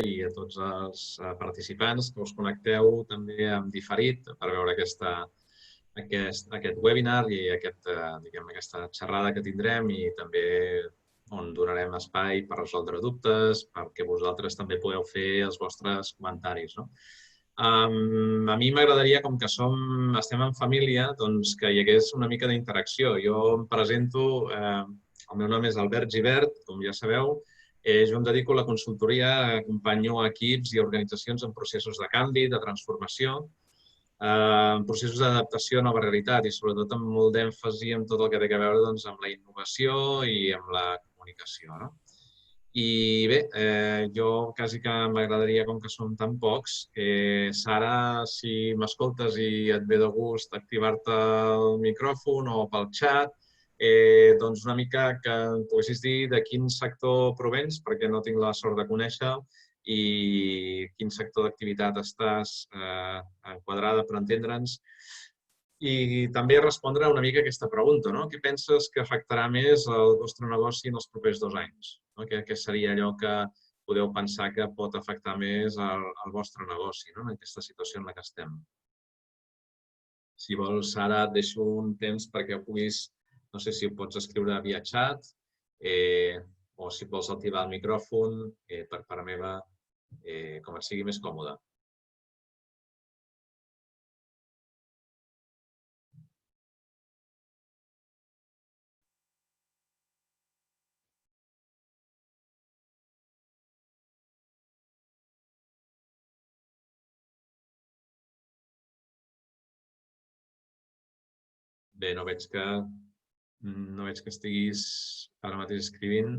i a tots els participants que us connecteu també en diferit per veure aquest webinar i aquesta xerrada que tindrem i també on donarem espai per resoldre dubtes, perquè vosaltres també podeu fer els vostres comentaris. A mi m'agradaria, com que estem en família, doncs que hi hagués una mica d'interacció. Jo em presento, el meu nom és Albert Gibert, com ja sabeu. Jo em dedico a la consultoria, acompanyo equips i organitzacions en processos de canvi, de transformació, en processos d'adaptació a nova realitat i sobretot amb molt d'èmfasi en tot el que té a veure amb la innovació i amb la comunicació. I bé, jo quasi que m'agradaria, com que som tan pocs, Sara, si m'escoltes i et ve de gust activar-te el micròfon o pel xat, doncs una mica que em poguessis dir de quin sector provens, perquè no tinc la sort de conèixer, i quin sector d'activitat estàs enquadrada per entendre'ns. I també respondre una mica a aquesta pregunta, no? Què penses que afectarà més el vostre negoci en els propers 2 anys? Què seria allò que podeu pensar que pot afectar més el vostre negoci en aquesta situació en la que estem? Si vols, Sara, et deixo un temps perquè puguis, no sé si ho pots escriure via xat o si vols activar el micròfon per part meva, com et sigui més còmode. Bé, no veig que estiguis ara mateix escrivint,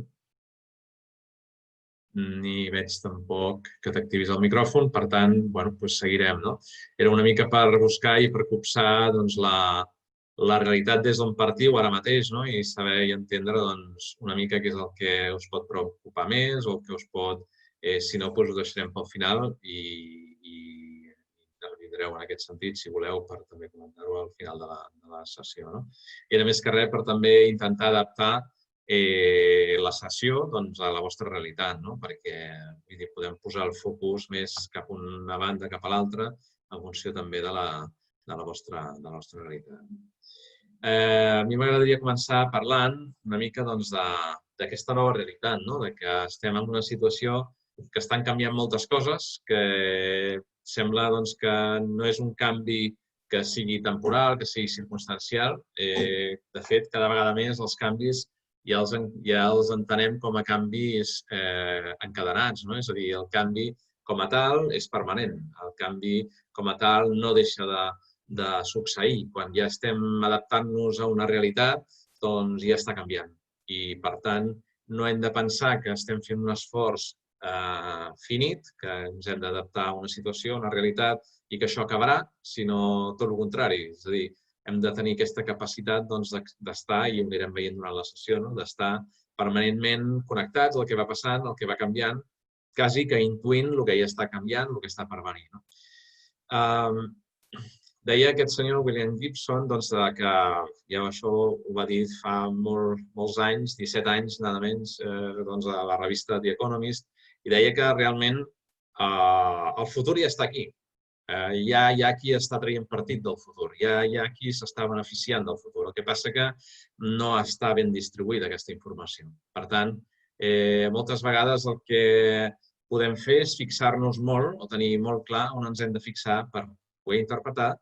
ni veig tampoc que t'activis el micròfon, per tant, seguirem. Era una mica per buscar i per copsar la realitat des d'on partiu ara mateix i saber i entendre una mica què és el que us pot preocupar més o què us pot, si no, ho deixarem pel final i intervindreu en aquest sentit, si voleu, per també comentar-ho al final de la sessió. Era més que res per també intentar adaptar la sessió a la vostra realitat, perquè podem posar el focus més cap a una banda, cap a l'altra, en funció també de la vostra realitat. A mi m'agradaria començar parlant una mica d'aquesta nova realitat, que estem en una situació que estan canviant moltes coses, que sembla que no és un canvi que sigui temporal, que sigui circumstancial. De fet, cada vegada més els canvis ja els entenem com a canvis encadenats. És a dir, el canvi com a tal és permanent. El canvi com a tal no deixa de succeir. Quan ja estem adaptant-nos a una realitat, doncs ja està canviant. I, per tant, no hem de pensar que estem fent un esforç finit, que ens hem d'adaptar a una situació, a una realitat, i que això acabarà, sinó tot el contrari. És a dir, hem de tenir aquesta capacitat d'estar, i ho anirem veient durant la sessió, d'estar permanentment connectats al que va passant, al que va canviant, quasi que intuint el que ja està canviant, el que està per venir. Deia aquest senyor William Gibson que ja això ho va dir fa molts anys, 17 anys, nada menys, a la revista The Economist, i deia que realment el futur ja està aquí. Hi ha qui està traient partit del futur, hi ha qui s'està beneficiant del futur. El que passa que no està ben distribuïda aquesta informació. Per tant, moltes vegades el que podem fer és fixar-nos molt o tenir molt clar on ens hem de fixar per poder interpretar,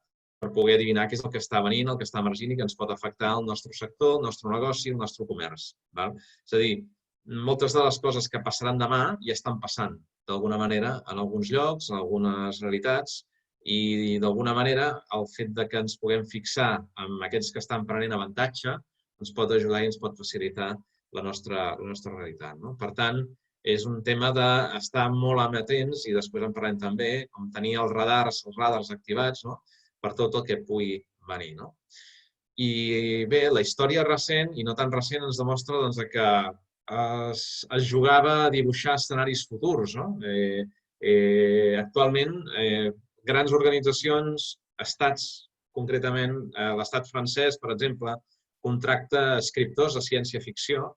per poder adivinar què és el que està venint, el que està emergint i que ens pot afectar el nostre sector, el nostre negoci, el nostre comerç. És a dir, moltes de les coses que passaran demà ja estan passant, d'alguna manera, en alguns llocs, en algunes realitats, i d'alguna manera el fet que ens puguem fixar en aquests que estan prenent avantatge ens pot ajudar i ens pot facilitar la nostra realitat. Per tant, és un tema d'estar molt amatents i després en parlem també, com tenir els radars activats per tot el que pugui venir. I bé, la història recent, i no tan recent, ens demostra que es jugava a dibuixar escenaris futurs. Actualment, grans organitzacions, estats, concretament l'estat francès, per exemple, contracta escriptors de ciència-ficció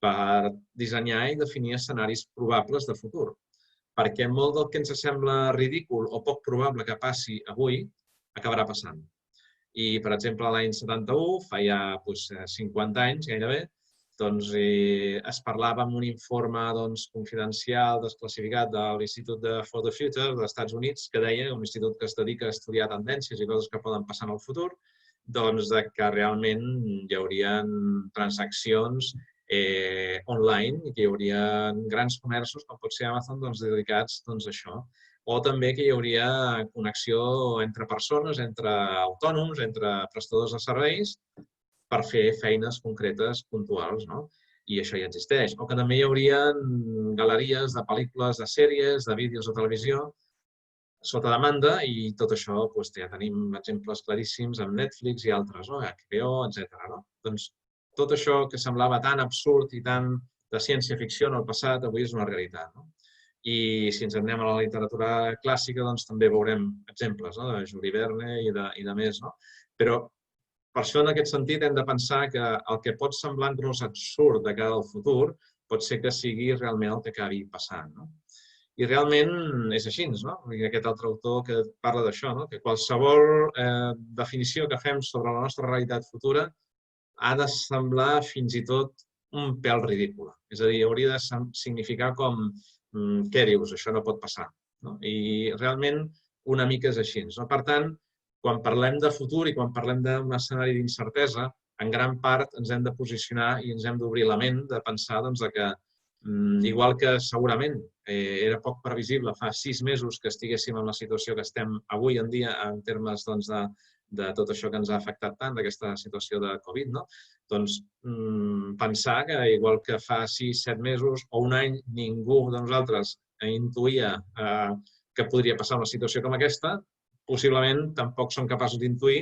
per dissenyar i definir escenaris probables de futur. perquè molt del que ens sembla ridícul o poc probable que passi avui acabarà passant. I, per exemple, l'any 71, fa ja 50 anys gairebé, es parlava en un informe confidencial, desclassificat de l'Institut for the Future dels Estats Units, que deia, un institut que es dedica a estudiar tendències i coses que poden passar en el futur, que realment hi haurien transaccions online i que hi haurien grans comerços, com pot ser Amazon, dedicats a això. O també que hi hauria connexió entre persones, entre autònoms, entre prestadors de serveis, per fer feines concretes, puntuals, no? I això ja existeix. O que també hi hauria galeries de pel·lícules, de sèries, de vídeos de televisió, sota demanda, i tot això ja tenim exemples claríssims amb Netflix i altres, HBO, etc. Doncs tot això que semblava tan absurd i tan de ciència-ficció en el passat, avui és una realitat. I si ens anem a la literatura clàssica, també veurem exemples de Jules Verne i de més. Però per això, en aquest sentit, hem de pensar que el que pot semblar gros absurd de cara al futur pot ser que sigui realment el que acabi passant. I realment és així, no? Aquest altre autor que parla d'això, que qualsevol definició que fem sobre la nostra realitat futura ha de semblar fins i tot un pèl ridícula. És a dir, hauria de significar com què dius, això no pot passar. I realment una mica és així. Per tant, quan parlem de futur i quan parlem d'un escenari d'incertesa, en gran part ens hem de posicionar i ens hem d'obrir la ment de pensar que, igual que segurament era poc previsible fa 6 mesos que estiguéssim en la situació que estem avui en dia en termes de tot això que ens ha afectat tant, d'aquesta situació de Covid, pensar que, igual que fa 6-7 mesos o un any, ningú de nosaltres intuïa que podria passar una situació com aquesta, possiblement tampoc som capaços d'intuir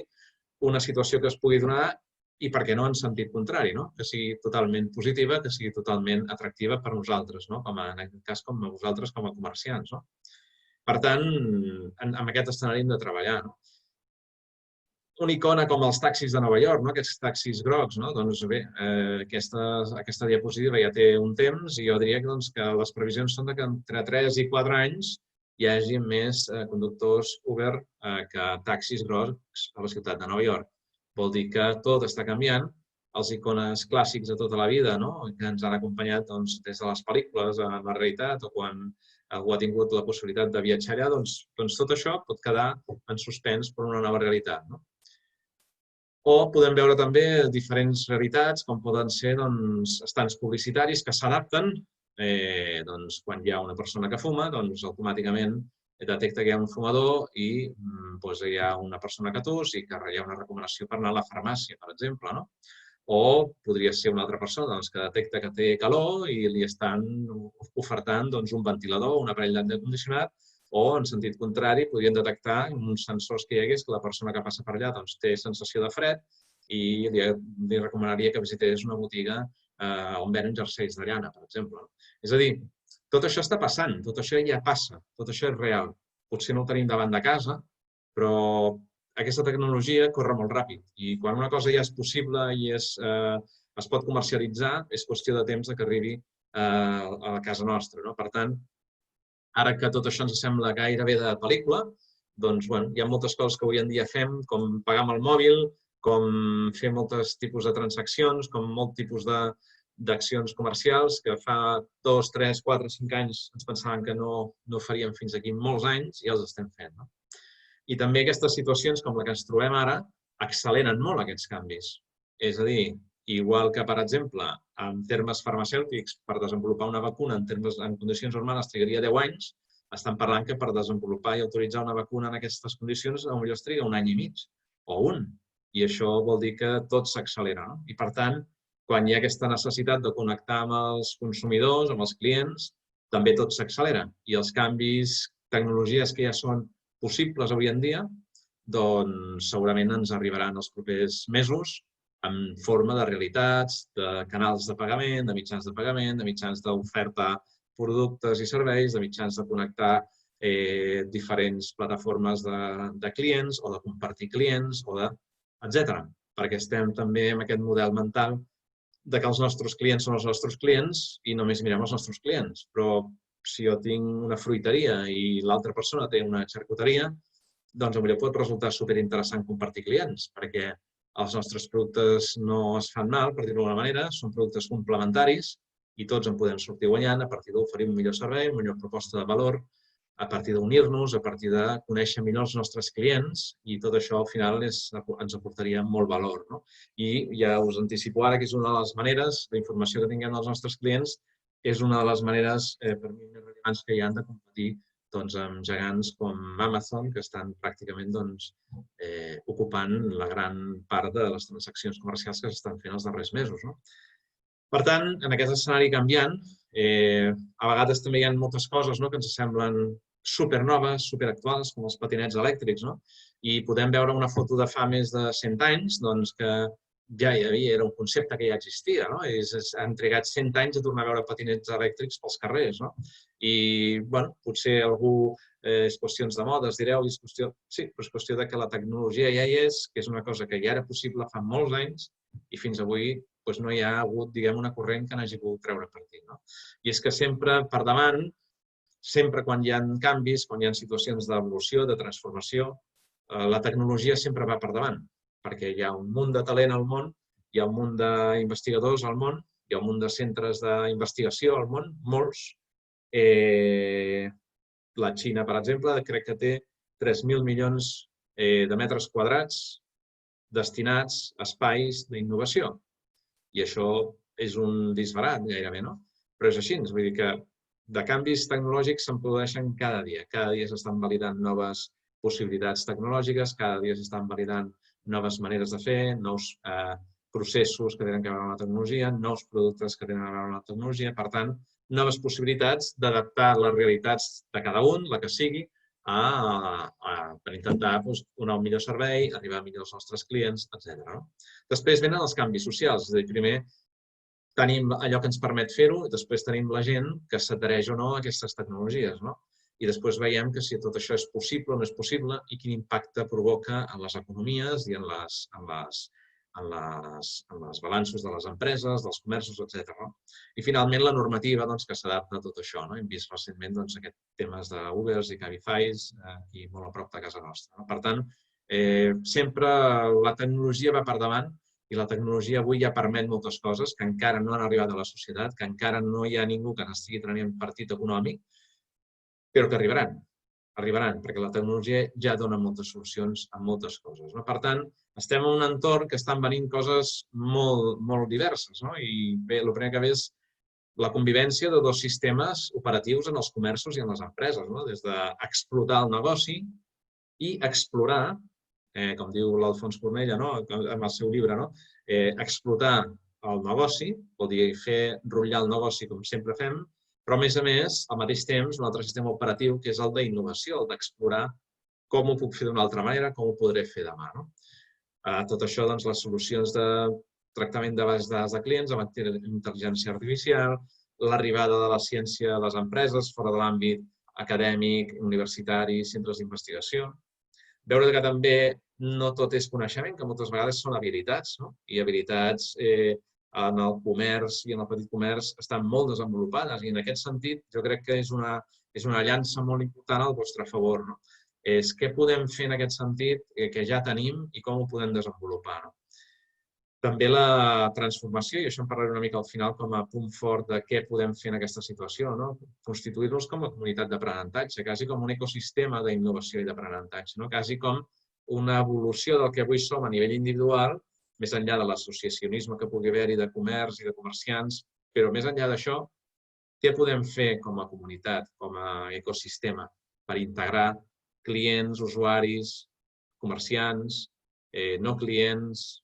una situació que es pugui donar i, per què no, en sentit contrari, que sigui totalment positiva, que sigui totalment atractiva per nosaltres, en aquest cas com a vosaltres com a comerciants. Per tant, amb aquest escenari hem de treballar. Una icona com els taxis de Nova York, aquests taxis grocs, doncs bé, aquesta diapositiva ja té un temps i jo diria que les previsions són que entre 3 i 4 anys hi hagi més conductors Uber que taxis grocs a la ciutat de Nova York. Vol dir que tot està canviant. Els icones clàssics de tota la vida, que ens han acompanyat des de les pel·lícules a la realitat o quan algú ha tingut la possibilitat de viatjar allà, doncs tot això pot quedar en suspens per una nova realitat. O podem veure també diferents realitats, com poden ser estants publicitaris que s'adapten. Quan hi ha una persona que fuma, automàticament detecta que hi ha un fumador i hi ha una persona que tos i que hi ha una recomanació per anar a la farmàcia, per exemple. O podria ser una altra persona que detecta que té calor i li estan ofertant un ventilador o un aparell d'aire condicionat, o, en sentit contrari, podrien detectar amb uns sensors que hi hagués que la persona que passa per allà té sensació de fred i li recomanaria que visités una botiga on venen jerseis de llana, per exemple. És a dir, tot això està passant, tot això ja passa, tot això és real. Potser no ho tenim davant de casa, però aquesta tecnologia corre molt ràpid i quan una cosa ja és possible i es pot comercialitzar, és qüestió de temps que arribi a casa nostra. Per tant, ara que tot això ens sembla gairebé de pel·lícula, doncs hi ha moltes coses que avui en dia fem, com pagar amb el mòbil, com fer molts tipus de transaccions, com molts tipus d'accions comercials que fa 2, 3, 4, 5 anys ens pensaven que no faríem fins aquí molts anys i els estem fent. I també aquestes situacions com la que ens trobem ara acceleren molt aquests canvis. És a dir, igual que, per exemple, en termes farmacèutics, per desenvolupar una vacuna en condicions normals trigaria 10 anys, estan parlant que per desenvolupar i autoritzar una vacuna en aquestes condicions potser es triga un any i mig o un. I això vol dir que tot s'accelera. I, per tant, quan hi ha aquesta necessitat de connectar amb els consumidors, amb els clients, també tot s'accelera. I els canvis, tecnologies que ja són possibles avui en dia, doncs segurament ens arribaran els propers mesos en forma de realitats, de canals de pagament, de mitjans d'oferta productes i serveis, de mitjans de connectar diferents plataformes de clients o de compartir clients, etc. Perquè estem també en aquest model mental de que els nostres clients són els nostres clients i només mirem els nostres clients. Però si jo tinc una fruiteria i l'altra persona té una xarcuteria, doncs potser pot resultar superinteressant compartir clients, perquè els nostres productes no es fan mal, per dir-ho d'alguna manera, són productes complementaris i tots en podem sortir guanyant a partir d'oferir un millor servei, una millor proposta de valor, a partir d'unir-nos, a partir de conèixer millor els nostres clients i tot això al final ens aportaria molt valor. I ja us anticipo ara que és una de les maneres, la informació que tinguem dels nostres clients és una de les maneres per mi més rellevants que hi ha de competir amb gegants com Amazon, que estan pràcticament ocupant la gran part de les transaccions comercials que s'estan fent els darrers mesos. Per tant, en aquest escenari canviant, a vegades també hi ha moltes coses que ens semblen supernoves, superactuals, com els patinets elèctrics, i podem veure una foto de fa més de 100 anys que ja hi havia, era un concepte que ja existia. Han trigat 100 anys a tornar a veure patinets elèctrics pels carrers. I, potser algú és qüestions de moda, es direu, sí, però és qüestió que la tecnologia ja hi és, que és una cosa que ja era possible fa molts anys i fins avui no hi ha hagut, diguem, una corrent que n'hagi pogut treure partit. I és que sempre per davant, sempre quan hi ha canvis, quan hi ha situacions d'evolució, de transformació, la tecnologia sempre va per davant, perquè hi ha un munt de talent al món, hi ha un munt d'investigadors al món, hi ha un munt de centres d'investigació al món, molts. La Xina, per exemple, crec que té 3.000 milions de metres quadrats destinats a espais d'innovació. I això és un disbarat, gairebé, no? Però és així, vull dir que de canvis tecnològics se'n produeixen cada dia. Cada dia s'estan validant noves possibilitats tecnològiques, cada dia s'estan validant noves maneres de fer, nous processos que tenen a veure amb la tecnologia, nous productes que tenen a veure amb la tecnologia. Per tant, noves possibilitats d'adaptar les realitats de cada un, la que sigui, per intentar donar un millor servei, arribar millor als nostres clients, etc. Després venen els canvis socials. És a dir, primer tenim allò que ens permet fer-ho i després tenim la gent que s'adhereix o no a aquestes tecnologies. I després veiem que si tot això és possible o no és possible i quin impacte provoca en les economies i en els balanços de les empreses, dels comerços, etc. I finalment la normativa que s'adapta a tot això. Hem vist recentment aquests temes d'Ubers i Cabifys aquí molt a prop de casa nostra. Per tant, sempre la tecnologia va per davant i la tecnologia avui ja permet moltes coses que encara no han arribat a la societat, que encara no hi ha ningú que n'estigui traient partit econòmic, però que arribaran. Arribaran, perquè la tecnologia ja dona moltes solucions a moltes coses. Per tant, estem en un entorn que estan venint coses molt diverses. I bé, el primer que ve és la convivència de dos sistemes operatius en els comerços i en les empreses, des d'explotar el negoci i explorar, com diu l'Alfons Cornella en el seu llibre, explotar el negoci, vol dir fer rotllar el negoci com sempre fem, però, a més, al mateix temps, un altre sistema operatiu que és el d'innovació, el d'explorar com ho puc fer d'una altra manera, com ho podré fer demà. Tot això, les solucions de tractament de bases de dades de clients amb intel·ligència artificial, l'arribada de la ciència a les empreses fora de l'àmbit acadèmic, universitari, centres d'investigació. Veure que també no tot és coneixement, que moltes vegades són habilitats, i habilitats en el comerç i en el petit comerç estan molt desenvolupades i en aquest sentit jo crec que és una llança molt important al vostre favor. És què podem fer en aquest sentit que ja tenim i com ho podem desenvolupar. També la transformació, i això en parlaré una mica al final com a punt fort de què podem fer en aquesta situació, constituir-nos com a comunitat d'aprenentatge, quasi com un ecosistema d'innovació i d'aprenentatge, quasi com una evolució del que avui som a nivell individual, més enllà de l'associacionisme que pugui haver-hi de comerç i de comerciants, però més enllà d'això, què podem fer com a comunitat, com a ecosistema, per integrar clients, usuaris, comerciants, no clients,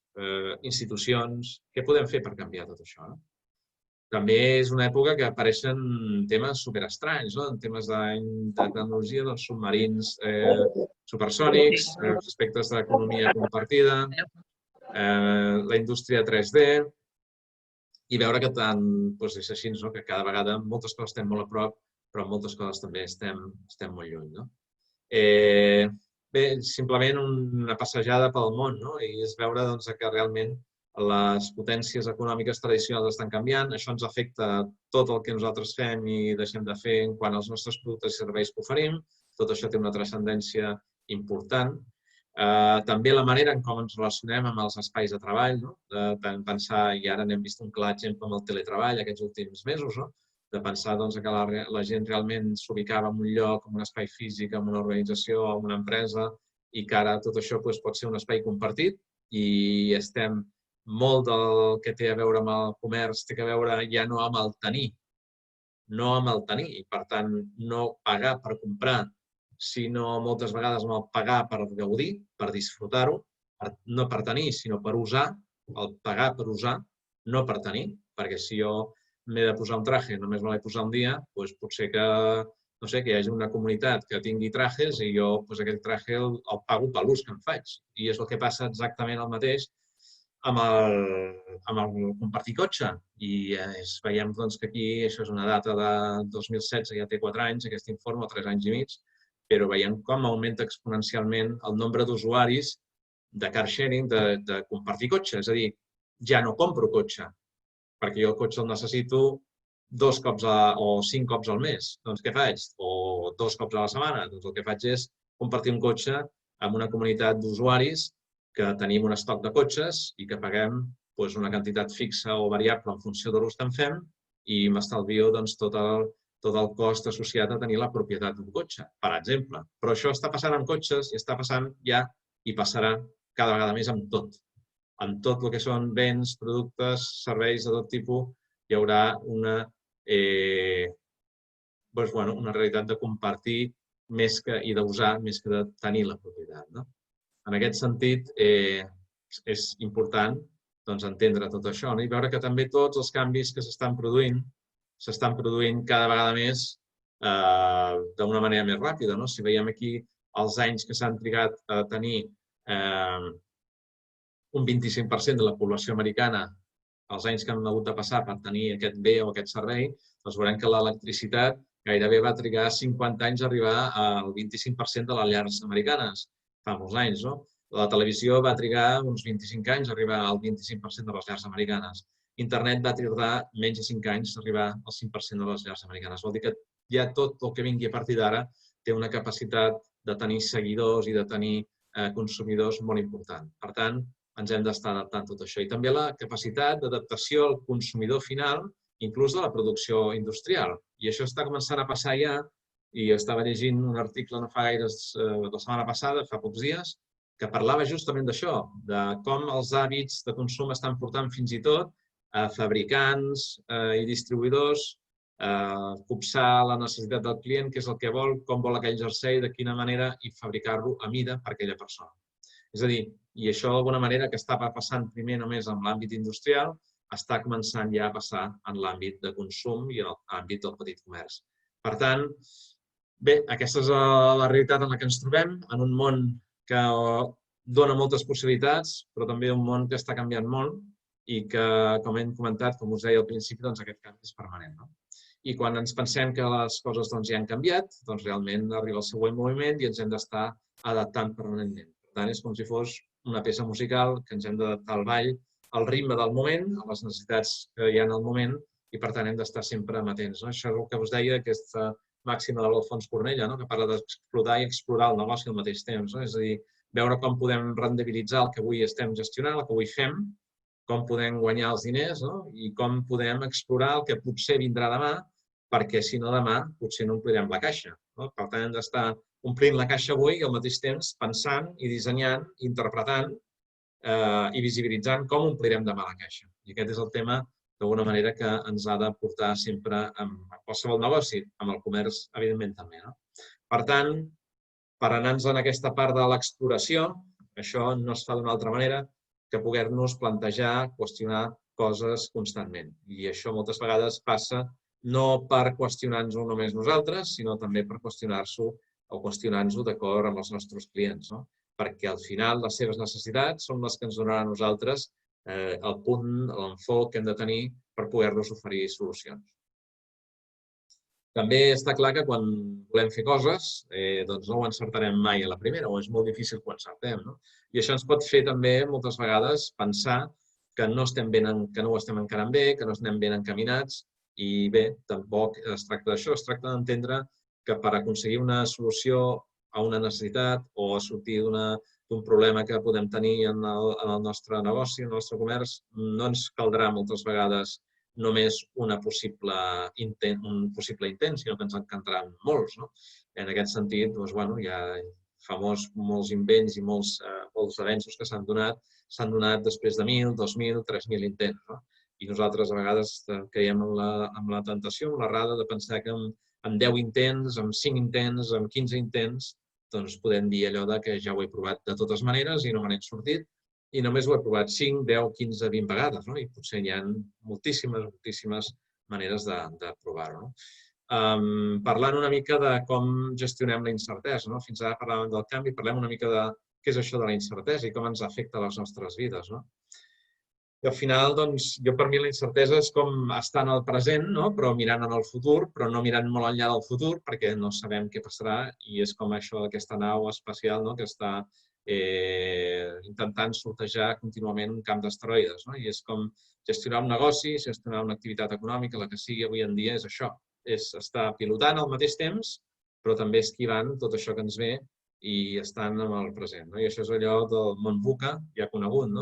institucions, què podem fer per canviar tot això? També és una època que apareixen temes superestranys, en temes de tecnologia, dels submarins supersònics, aspectes d'economia compartida, la indústria 3D, i veure que tant és així, que cada vegada moltes coses estem molt a prop, però moltes coses també estem molt lluny. Bé, simplement una passejada pel món i és veure que realment les potències econòmiques tradicionals estan canviant, això ens afecta tot el que nosaltres fem i deixem de fer en quant als nostres productes i serveis que oferim. Tot això té una transcendència important. També la manera en com ens relacionem amb els espais de treball, de pensar, i ara n'hem vist un clar exemple amb el teletreball aquests últims mesos, de pensar que la gent realment s'ubicava en un lloc, en un espai físic, en una organització, en una empresa, i que ara tot això pot ser un espai compartit i estem molt del que té a veure amb el comerç, té a veure ja no amb el tenir, i per tant no pagar per comprar, sinó moltes vegades amb el pagar per gaudir, per disfrutar-ho, no per tenir, sinó per usar, el pagar per usar, no per tenir, perquè si jo m'he de posar un traje, només me l'he de posar un dia, doncs potser que, no sé, que hi hagi una comunitat que tingui trajes i jo aquell traje el pago per l'ús que em faig. I és el que passa exactament el mateix amb el compartir cotxe. I veiem que aquí, això és una data de 2016, ja té 4 anys, aquest informe, o 3 anys i mig, però veiem com augmenta exponencialment el nombre d'usuaris de car sharing, de compartir cotxe. És a dir, ja no compro cotxe, perquè jo el cotxe el necessito 2 cops o 5 cops al mes. Doncs què faig? O 2 cops a la setmana. Doncs el que faig és compartir un cotxe amb una comunitat d'usuaris que tenim un estoc de cotxes i que paguem una quantitat fixa o variable en funció de l'ús que en fem i m'estalvio tot el cost associat a tenir la propietat d'un cotxe, per exemple. Però això està passant amb cotxes i està passant ja i passarà cada vegada més amb tot. Amb tot el que són béns, productes, serveis de tot tipus, hi haurà una realitat de compartir i d'usar més que de tenir la propietat. En aquest sentit, és important entendre tot això i veure que també tots els canvis que s'estan produint cada vegada més d'una manera més ràpida. Si veiem aquí els anys que s'han trigat a tenir un 25% de la població americana, els anys que han hagut de passar per tenir aquest bé o aquest servei, doncs veurem que l'electricitat gairebé va trigar 50 anys a arribar al 25% de les llars americanes. Fa molts anys, no? La televisió va trigar uns 25 anys a arribar al 25% de les llars americanes. Internet va trigar menys de 5 anys a arribar al 5% de les llars americanes. Vol dir que ja tot el que vingui a partir d'ara té una capacitat de tenir seguidors i de tenir consumidors molt important. Per tant, ens hem d'estar adaptant a tot això. I també la capacitat d'adaptació al consumidor final, inclús de la producció industrial. I això està començant a passar ja, i estava llegint un article no fa gaires, la setmana passada, fa pocs dies, que parlava justament d'això, de com els hàbits de consum estan portant fins i tot a fabricants i distribuïdors a copsar la necessitat del client, què és el que vol, com vol aquell jersei, de quina manera, i fabricar-lo a mida per aquella persona. És a dir, i això d'alguna manera que estava passant primer només en l'àmbit industrial, està començant ja a passar en l'àmbit de consum i en l'àmbit del petit comerç. Per tant, bé, aquesta és la realitat en la que ens trobem, en un món que dona moltes possibilitats, però també un món que està canviant molt i que, com hem comentat, com us deia al principi, aquest canvi és permanent. I quan ens pensem que les coses ja han canviat, realment arriba el següent moviment i ens hem d'estar adaptant permanentment. Per tant, és com si fos una peça musical que ens hem d'adaptar al ball, al ritme del moment, a les necessitats que hi ha en el moment, i per tant hem d'estar sempre amatents. Això és el que us deia, aquesta màxima de l'Alfons Cornella, que parla d'explotar i explorar el negoci al mateix temps. És a dir, veure com podem rendibilitzar el que avui estem gestionant, el que avui fem, com podem guanyar els diners i com podem explorar el que potser vindrà demà, perquè si no demà potser no omplirem la caixa. Per tant, hem d'estar omplint la caixa avui i al mateix temps pensant i dissenyant, interpretant i visibilitzant com omplirem demà la caixa. I aquest és el tema d'alguna manera que ens ha de portar sempre a qualsevol negoci, amb el comerç, evidentment, també. Per tant, per anar-nos en aquesta part de l'exploració, això no es fa d'una altra manera que poder-nos plantejar, qüestionar coses constantment. I això moltes vegades passa no per qüestionar-nos-ho només nosaltres, sinó també per qüestionar-nos-ho o qüestionar-nos-ho d'acord amb els nostres clients. Perquè al final les seves necessitats són les que ens donaran a nosaltres el punt, l'enfoc que hem de tenir per poder-los oferir solucions. També està clar que quan volem fer coses no ho encertarem mai a la primera o és molt difícil que ho encertem. I això ens pot fer també moltes vegades pensar que no ho estem encarant bé, que no estem ben encaminats i bé, tampoc es tracta d'això, es tracta d'entendre que per aconseguir una solució a una necessitat o a sortir d'un problema que podem tenir en el nostre negoci, en el nostre comerç, no ens caldrà moltes vegades només un possible intent, sinó que ens en caldran molts. En aquest sentit, hi ha molts invents i molts avenços que s'han donat després de 1.000, 2.000, 3.000 intents. I nosaltres a vegades caiem en la tentació, en l'errada de pensar que amb 10 intents, amb 5 intents, amb 15 intents, doncs podem dir allò que ja ho he provat de totes maneres i no me n'he sortit i només ho he provat 5, 10, 15, 20 vegades. I potser hi ha moltíssimes maneres de provar-ho. Parlant una mica de com gestionem la incertesa. Fins ara parlàvem del canvi, parlem una mica de què és això de la incertesa i com ens afecta a les nostres vides. I al final, per mi la incertesa és com estar en el present, però mirant en el futur, però no mirant molt enllà del futur perquè no sabem què passarà i és com això d'aquesta nau espacial que està intentant sortejar contínuament un camp d'asteroides. I és com gestionar un negoci, gestionar una activitat econòmica, la que sigui avui en dia és això, és estar pilotant al mateix temps, però també esquivant tot això que ens ve i estan en el present. I això és allò del món VUCA, ja conegut,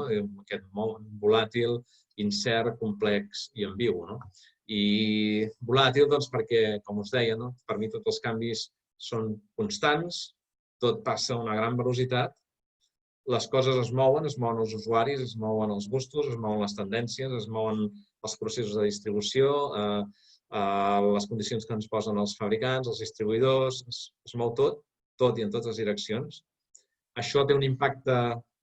aquest món volàtil, incert, complex i ambigu. I volàtil perquè, com us deia, per mi tots els canvis són constants, tot passa a una gran velocitat, les coses es mouen els usuaris, es mouen els gustos, es mouen les tendències, es mouen els processos de distribució, les condicions que ens posen els fabricants, els distribuïdors, es mou tot i en totes les direccions. Això té un impacte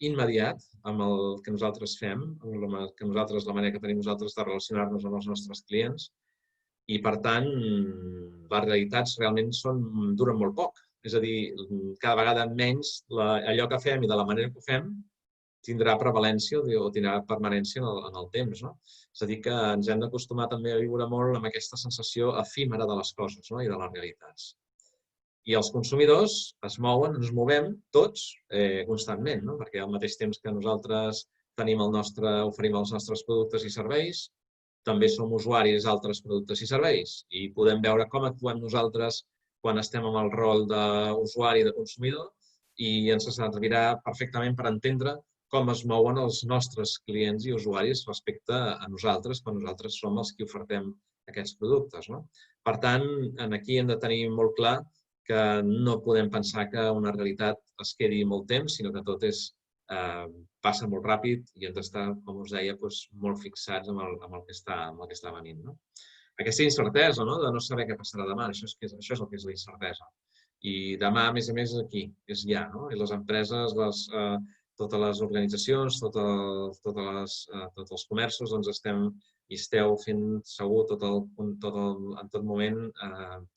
immediat amb el que nosaltres fem, la manera que tenim nosaltres de relacionar-nos amb els nostres clients i, per tant, les realitats realment duren molt poc. És a dir, cada vegada menys allò que fem i de la manera que ho fem tindrà prevalència o tindrà permanència en el temps. És a dir, que ens hem d'acostumar també a viure molt amb aquesta sensació efímera de les coses i de les realitats. I els consumidors ens movem tots constantment, perquè al mateix temps que nosaltres oferim els nostres productes i serveis, també som usuaris d'altres productes i serveis i podem veure com actuem nosaltres quan estem en el rol d'usuari i de consumidor i ens servirà perfectament per entendre com es mouen els nostres clients i usuaris respecte a nosaltres quan nosaltres som els que ofertem aquests productes. Per tant, aquí hem de tenir molt clar que no podem pensar que una realitat es quedi molt temps, sinó que tot passa molt ràpid i hem d'estar, com us deia, molt fixats amb el que està venint. Aquesta incertesa de no saber què passarà demà, això és el que és la incertesa. I demà, a més, és aquí, és ja. I les empreses, totes les organitzacions, tots els comerços, esteu fent segur en tot moment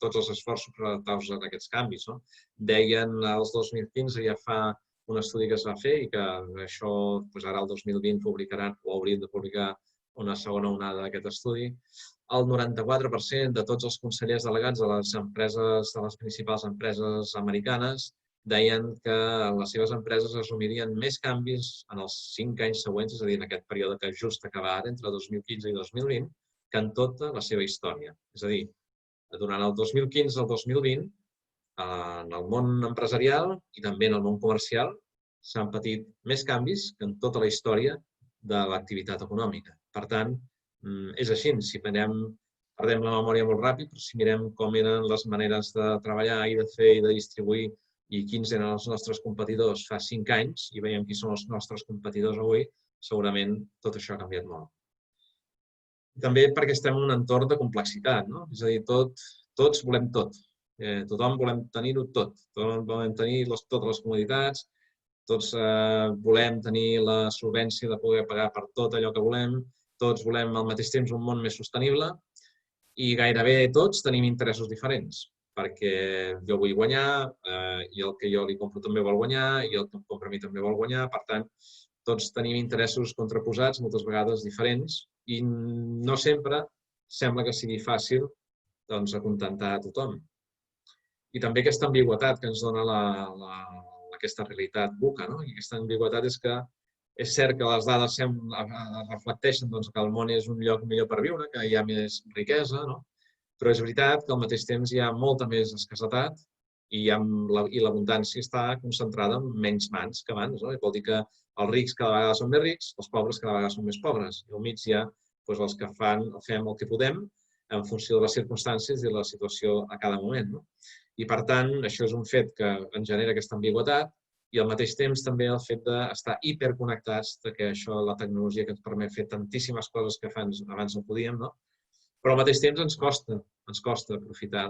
tots els esforços per adaptar-vos a aquests canvis. Deien els 2015, ja fa un estudi que es va fer i que això ara el 2020 publicaran o haurien de publicar una segona onada d'aquest estudi. El 94% de tots els consellers delegats de les principals empreses americanes deien que les seves empreses assumirien més canvis en els 5 anys següents, és a dir, en aquest període que just acaba ara, entre 2015 i 2020, que en tota la seva història. És a dir, durant el 2015 al 2020, en el món empresarial i també en el món comercial s'han patit més canvis que en tota la història de l'activitat econòmica. Per tant, és així. Si perdem la memòria molt ràpid, però si mirem com eren les maneres de treballar i de fer i de distribuir i quins eren els nostres competidors fa 5 anys i veiem qui són els nostres competidors avui, segurament tot això ha canviat molt. També perquè estem en un entorn de complexitat, és a dir, tots volem tot. Tothom volem tenir-ho tot. Tothom volem tenir totes les comoditats, tots volem tenir la solvència de poder pagar per tot allò que volem, tots volem al mateix temps un món més sostenible i gairebé tots tenim interessos diferents, perquè jo vull guanyar i el que jo li compro també vol guanyar i el que em compra a mi també vol guanyar. Per tant, tots tenim interessos contraposats, moltes vegades diferents, i no sempre sembla que sigui fàcil acontentar a tothom. I també aquesta ambigüitat que ens dona aquesta realitat VUCA. I aquesta ambigüitat és que És cert que les dades reflecteixen que el món és un lloc millor per viure, que hi ha més riquesa, no? Però és veritat que al mateix temps hi ha molta més escassetat i l'abundància està concentrada en menys mans que abans. No? Vol dir que els rics cada vegada són més rics, els pobres cada vegada són més pobres. I al mig hi ha els que fem el que podem en funció de les circumstàncies i de la situació a cada moment. No? I, per tant, això és un fet que ens genera aquesta ambigüitat i al mateix temps també el fet d'estar hiperconnectats, que això, la tecnologia que ens permet fer tantíssimes coses que abans no podíem, no? Però al mateix temps ens costa aprofitar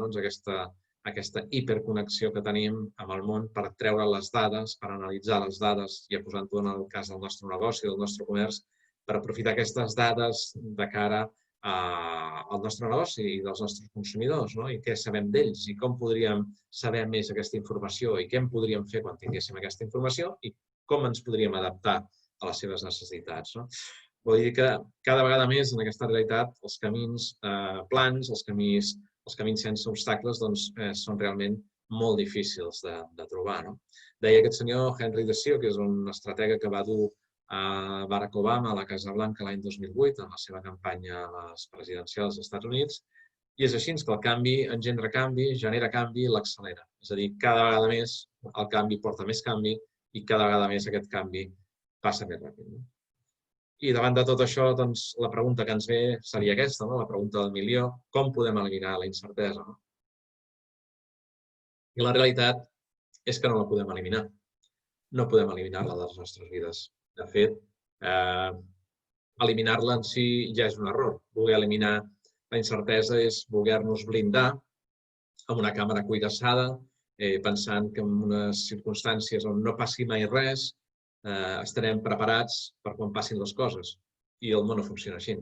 aquesta hiperconnexió que tenim amb el món per treure les dades, per analitzar les dades, ja posant-ho en el cas del nostre negoci, del nostre comerç, per aprofitar aquestes dades de cara al nostre negoci i dels nostres consumidors, no? I què sabem d'ells i com podríem saber més aquesta informació i què en podríem fer quan tinguéssim aquesta informació i com ens podríem adaptar a les seves necessitats. No? Vol dir que cada vegada més en aquesta realitat els camins plans, els camins sense obstacles són realment molt difícils de trobar. No? Deia aquest senyor Henry Desio, que és un estratega que va dur a Barack Obama a la Casa Blanca l'any 2008 en la seva campanya a les presidencials dels Estats Units, i és així que el canvi engendra canvi, genera canvi i l'accelera. És a dir, cada vegada més el canvi porta més canvi i cada vegada més aquest canvi passa més ràpid. No? I davant de tot això, doncs, la pregunta que ens ve seria aquesta, no? La pregunta del milió, com podem eliminar la incertesa? No? I la realitat és que no la podem eliminar. No podem eliminar-la de les nostres vides. De fet, eliminar-la en si ja és un error. Voler eliminar la incertesa és voler-nos blindar amb una càmera cuirassada, pensant que en unes circumstàncies on no passi mai res, estarem preparats per quan passin les coses. I el món no funciona així.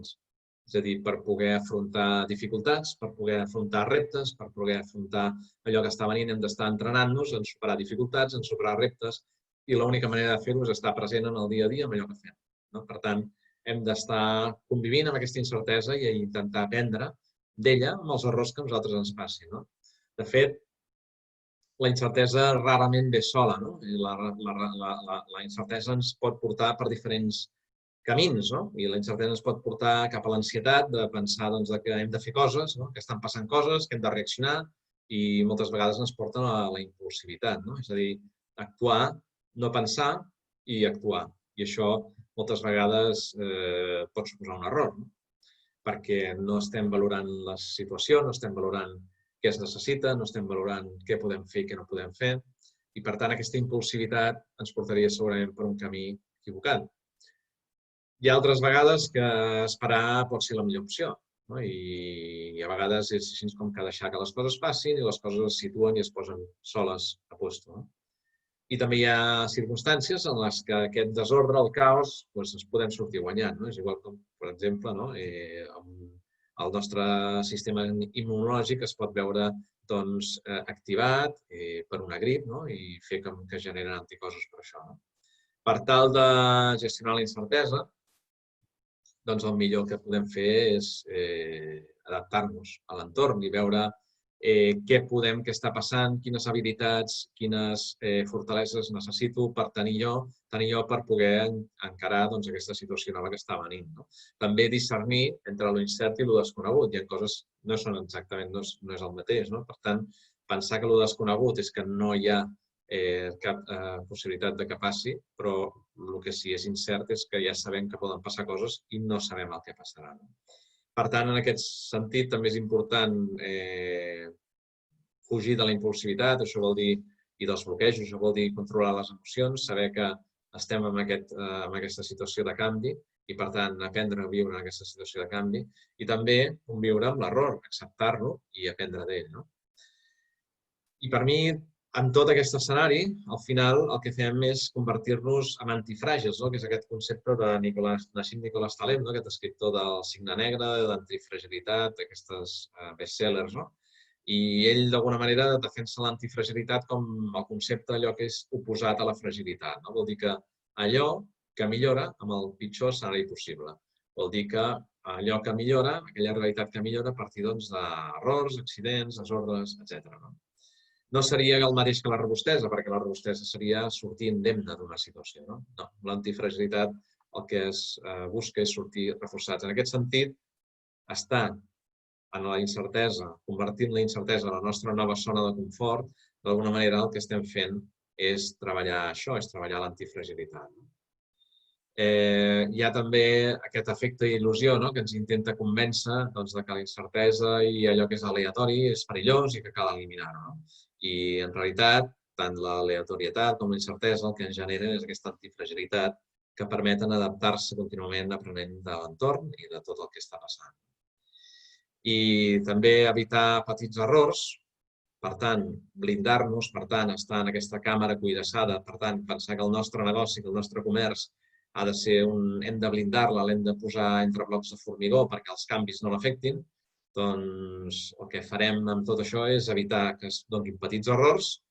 És a dir, per poder afrontar dificultats, per poder afrontar reptes, per poder afrontar allò que està venint, hem d'estar entrenant-nos en superar dificultats, en superar reptes, i l'única manera de fer-ho és estar present en el dia a dia amb allò que fem. No? Per tant, hem d'estar convivint amb aquesta incertesa i intentar aprendre d'ella amb els errors que a nosaltres ens passin. No? De fet, la incertesa rarament ve sola. No? La incertesa ens pot portar per diferents camins, no? I la incertesa ens pot portar cap a l'ansietat de pensar que hem de fer coses, no? Que estan passant coses, que hem de reaccionar i moltes vegades ens porten a la impulsivitat. No? És a dir, actuar, no pensar i actuar. I això moltes vegades pot suposar un error, no? Perquè no estem valorant la situació, no estem valorant què es necessita, no estem valorant què podem fer i què no podem fer. I, per tant, aquesta impulsivitat ens portaria segurament per un camí equivocat. Hi ha altres vegades que esperar pot ser la millor opció. No? I a vegades és així com que deixar que les coses passin i les coses es situen i es posen soles a posto. No? I també hi ha circumstàncies en les que aquest desordre, el caos, doncs ens podem sortir guanyant. No? És igual com, per exemple, no? El nostre sistema immunològic es pot veure doncs, activat per una grip, no? I fer que generen anticossos per això. No? Per tal de gestionar la incertesa, doncs el millor que podem fer és adaptar-nos a l'entorn i veure què està passant, quines habilitats, quines fortaleses necessito per tenir jo per poder encarar aquesta situació nova que està venint. No? També discernir entre l'incert i el desconegut. Hi ha coses que no són exactament, no és el mateix. No? Per tant, pensar que el desconegut és que no hi ha cap possibilitat de que passi, però el que sí és incert és que ja sabem que poden passar coses i no sabem el que passarà. No? Per tant, en aquest sentit, també és important fugir de la impulsivitat, això vol dir, i dels bloquejos, això vol dir controlar les emocions, saber que estem en aquesta situació de canvi i, per tant, aprendre a viure en aquesta situació de canvi i també conviure amb l'error, acceptar-lo i aprendre d'ell. No? I per mi, en tot aquest escenari, al final el que fem és convertir-nos en antifràgils, no? Que és aquest concepte de Nassim Nicolás Taleb, no? Aquest escriptor del Signe Negre, d'antifragilitat, d'aquestes bestsellers. No? I ell, d'alguna manera, defensa l'antifragilitat com el concepte allò que és oposat a la fragilitat. No? Vol dir que allò que millora amb el pitjor escenari possible. Vol dir que allò que millora, aquella realitat que millora a partir d'errors, accidents, desordres, etc. No? No seria el mateix que la robustesa, perquè la robustesa seria sortir indemne d'una situació. No, l'antifragilitat el que es busca és sortir reforçats. En aquest sentit, estar en la incertesa, convertint la incertesa en la nostra nova zona de confort, d'alguna manera el que estem fent és treballar això, és treballar l'antifragilitat. Hi ha també aquest efecte d'il·lusió que ens intenta convèncer que la incertesa i allò que és aleatori és perillós i que cal eliminar-ho. I en realitat, tant l'aleatorietat com la incertesa el que ens genera és aquesta antifragilitat que permeten adaptar-se contínuament aprenent de l'entorn i de tot el que està passant. I també evitar petits errors, per tant, blindar-nos, per tant, estar en aquesta càmera cuirassada, per tant, pensar que el nostre negoci, que el nostre comerç ha de ser hem de blindar-la, l'hem de posar entre blocs de formigó perquè els canvis no l'afectin, doncs el que farem amb tot això és evitar que es donin petits errors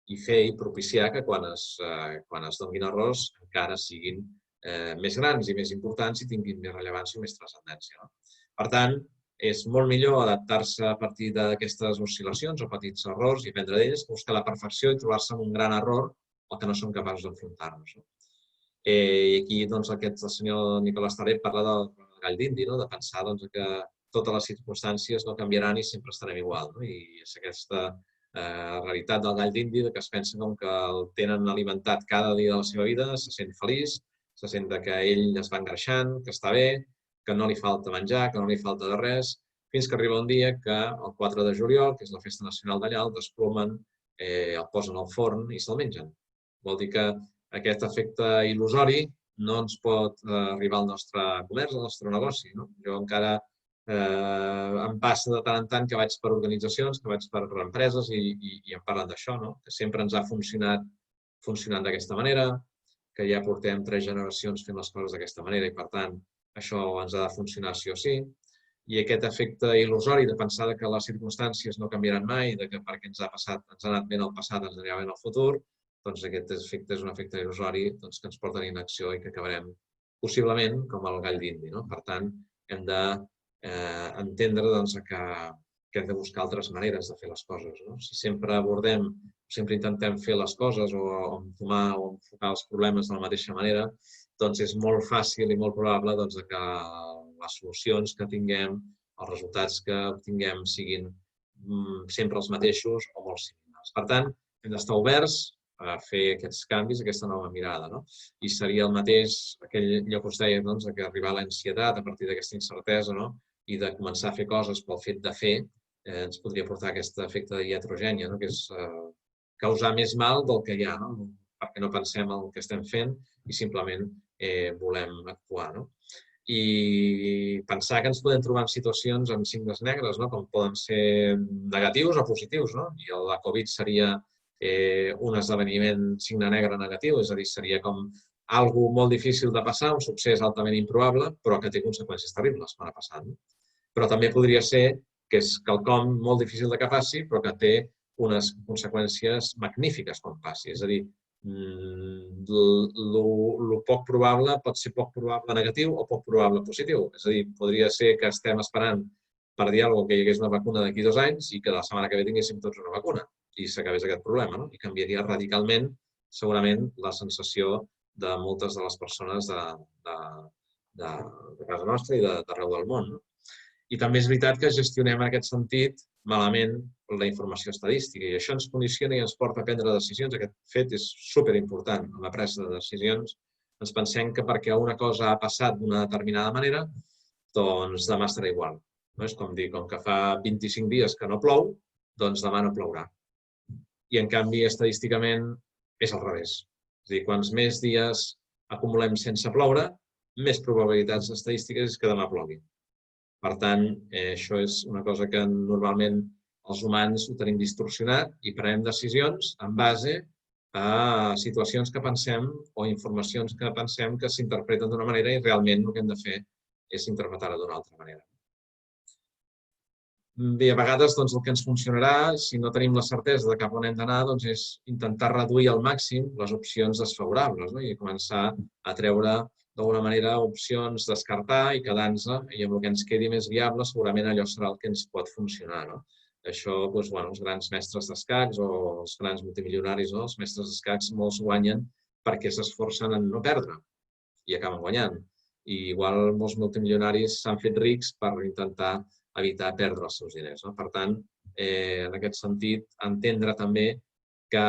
i fer i propiciar que quan es donin errors encara siguin més grans i més importants i tinguin més rellevància i més transcendència. Per tant, és molt millor adaptar-se a partir d'aquestes oscil·lacions o petits errors i aprendre d'ells, buscar la perfecció i trobar-se amb un gran error el que no som capaços d'enfrontar-nos. I aquí el senyor Nicolás Taleb parla del gall d'indi, de pensar que totes les circumstàncies no canviaran i sempre estarem igual. I és aquesta realitat del gall d'indi que es pensa que el tenen alimentat cada dia de la seva vida, se sent feliç, se sent que ell es va engreixant, que està bé, que no li falta menjar, que no li falta de res, fins que arriba un dia que el 4 de juliol, que és la festa nacional d'allà, el desplomen, el posen al forn i se'l mengen. Vol dir que aquest efecte il·lusori no ens pot arribar al nostre comerç, al nostre negoci. Jo encara em passa de tant en tant que vaig per organitzacions, que vaig per empreses i em parlen d'això, que sempre ens ha funcionant d'aquesta manera, que ja portem 3 generacions fent les coses d'aquesta manera i, per tant, això ens ha de funcionar sí o sí. I aquest efecte il·lusori de pensar que les circumstàncies no canviaran mai, que perquè ens ha anat bé en el passat, ens anirà bé en el futur, doncs aquest efecte és un efecte il·lusori que ens porta a la inacció i que acabarem possiblement com el gall d'indi. Per tant, hem d'entendre que hem de buscar altres maneres de fer les coses. Si sempre intentem fer les coses o entomar o enfocar els problemes de la mateixa manera, doncs és molt fàcil i molt probable que les solucions que tinguem, els resultats que obtinguem siguin sempre els mateixos o molt similars. Per tant, hem d'estar oberts a fer aquests canvis, aquesta nova mirada. I seria el mateix, allò que us deia, que arribar a l'ansietat a partir d'aquesta incertesa i de començar a fer coses pel fet de fer, ens podria portar a aquest efecte de iatrogènia, que és causar més mal del que hi ha, perquè no pensem en el que estem fent i simplement volem actuar. I pensar que ens podem trobar en situacions amb signes negres, com poden ser negatius o positius. I la Covid seria un esdeveniment signe negre negatiu, és a dir, seria com algo molt difícil de passar, un succés altament improbable, però que té conseqüències terribles quan ha passat. Però també podria ser que és quelcom molt difícil de que passi, però que té unes conseqüències magnífiques quan passi. És a dir, el poc probable pot ser poc probable negatiu o poc probable positiu. És a dir, podria ser que estem esperant per dir alguna cosa que hi hagués una vacuna d'aquí 2 anys i que la setmana que ve tinguéssim tots una vacuna i s'acabés aquest problema. I canviaria radicalment, segurament, la sensació de moltes de les persones de casa nostra i d'arreu del món. I també és veritat que gestionem en aquest sentit malament la informació estadística i això ens condiciona i ens porta a prendre decisions. Aquest fet és superimportant en la presa de decisions. Ens pensem que perquè una cosa ha passat d'una determinada manera, doncs demà estarà igual. És com dir, com que fa 25 dies que no plou, doncs demà no plourà. I en canvi, estadísticament, és al revés. És a dir, quants més dies acumulem sense ploure, més probabilitats estadístiques és que demà plogui. Per tant, això és una cosa que normalment els humans ho tenim distorsionat i prenem decisions en base a situacions que pensem o informacions que pensem que s'interpreten d'una manera i realment el que hem de fer és interpretar-ho d'una altra manera. Bé, a vegades el que ens funcionarà, si no tenim la certesa de cap on hem d'anar, és intentar reduir al màxim les opcions desfavorables i començar a treure d'alguna manera opcions, descartar i quedar-nos i amb el que ens quedi més viable segurament allò serà el que ens pot funcionar. Això, doncs, bueno, els grans mestres d'escacs o els grans multimilionaris, no? Els mestres d'escacs molts guanyen perquè s'esforcen en no perdre i acaben guanyant. I igual molts multimilionaris s'han fet rics per intentar evitar perdre els seus diners. No? Per tant, en aquest sentit, entendre també que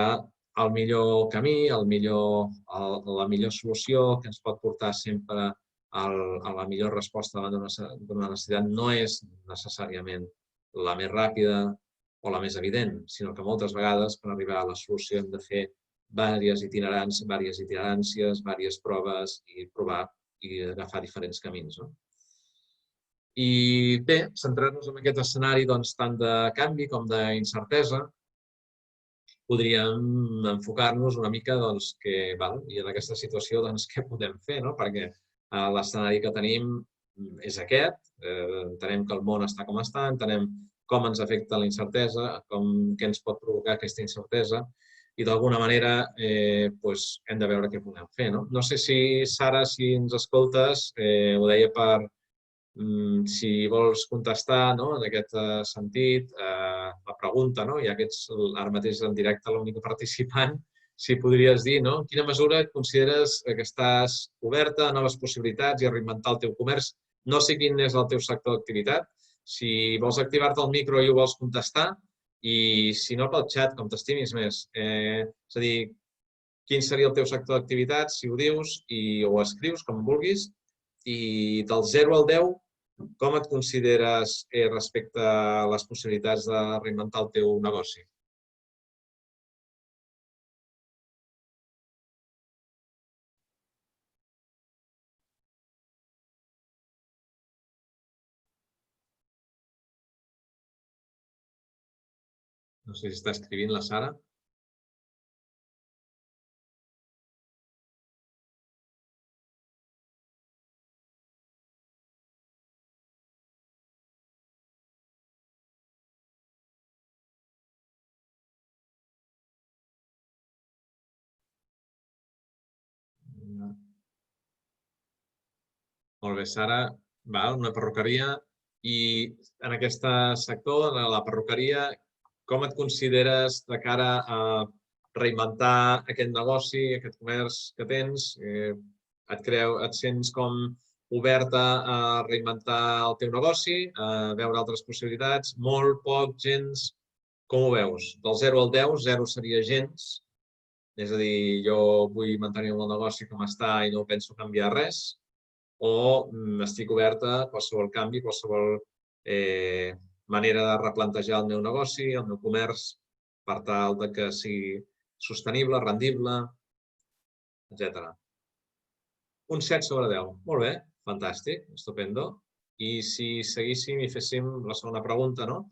el millor camí, la millor solució que ens pot portar sempre a la millor resposta davant d'una necessitat no és necessàriament la més ràpida o la més evident, sinó que moltes vegades per arribar a la solució hem de fer diverses itineràncies, diverses proves i provar i agafar diferents camins. No? I bé, centrar-nos en aquest escenari doncs, tant de canvi com d'incertesa, podríem enfocar-nos una mica doncs, que, val, i en aquesta situació doncs, què podem fer, no? Perquè l'escenari que tenim és aquest, entenem que el món està com està, entenem com ens afecta la incertesa, què ens pot provocar aquesta incertesa, i d'alguna manera doncs, hem de veure què podem fer. No? No sé si, Sara, si ens escoltes, ho deia per si vols contestar no, en aquest sentit, la pregunta, no, ja que ets ara mateix en directe l'única participant, si podries dir no, en quina mesura et consideres que estàs oberta a noves possibilitats i a reinventar el teu comerç. No sé quin és el teu sector d'activitat. Si vols activar-te el micro i ho vols contestar, i si no pel xat, com t'estimis més. És a dir, quin seria el teu sector d'activitat, si ho dius i ho escrius, com vulguis, i del 0 al 10, com et consideres respecte a les possibilitats de reinventar el teu negoci? No sé si està escrivint la Sara. Molt bé, Sara. Val, una perruqueria. I en aquest sector, en la perruqueria, com et consideres de cara a reinventar aquest negoci, aquest comerç que tens? Et sents com oberta a reinventar el teu negoci, a veure altres possibilitats? Molt, poc, gens? Com ho veus? Del 0 al 10, 0 seria gens. És a dir, jo vull mantenir el negoci com està i no penso canviar res, o estic oberta a qualsevol canvi, qualsevol manera de replantejar el meu negoci, el meu comerç, per tal de que sigui sostenible, rendible, etc. Un 7 sobre 10. Molt bé, fantàstic, estupendo. I si seguíssim i féssim la segona pregunta, no?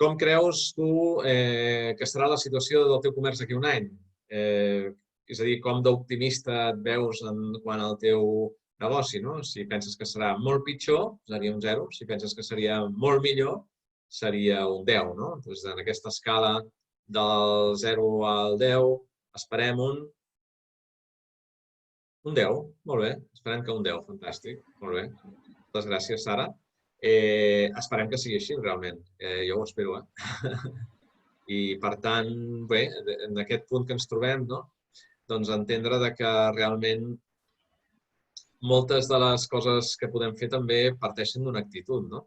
Com creus tu que serà la situació del teu comerç d'aquí un any? És a dir, com d'optimista et veus quant al teu negoci, no? Si penses que serà molt pitjor, seria un 0. Si penses que seria molt millor, seria un 10, no? Doncs en aquesta escala del 0 al 10, esperem un 10. Molt bé, esperem que un 10, fantàstic. Molt bé. Moltes gràcies, Sara. Esperem que sigui així, realment. Jo ho espero, I, per tant, bé, en aquest punt que ens trobem, no? Doncs entendre que realment moltes de les coses que podem fer també parteixen d'una actitud, no?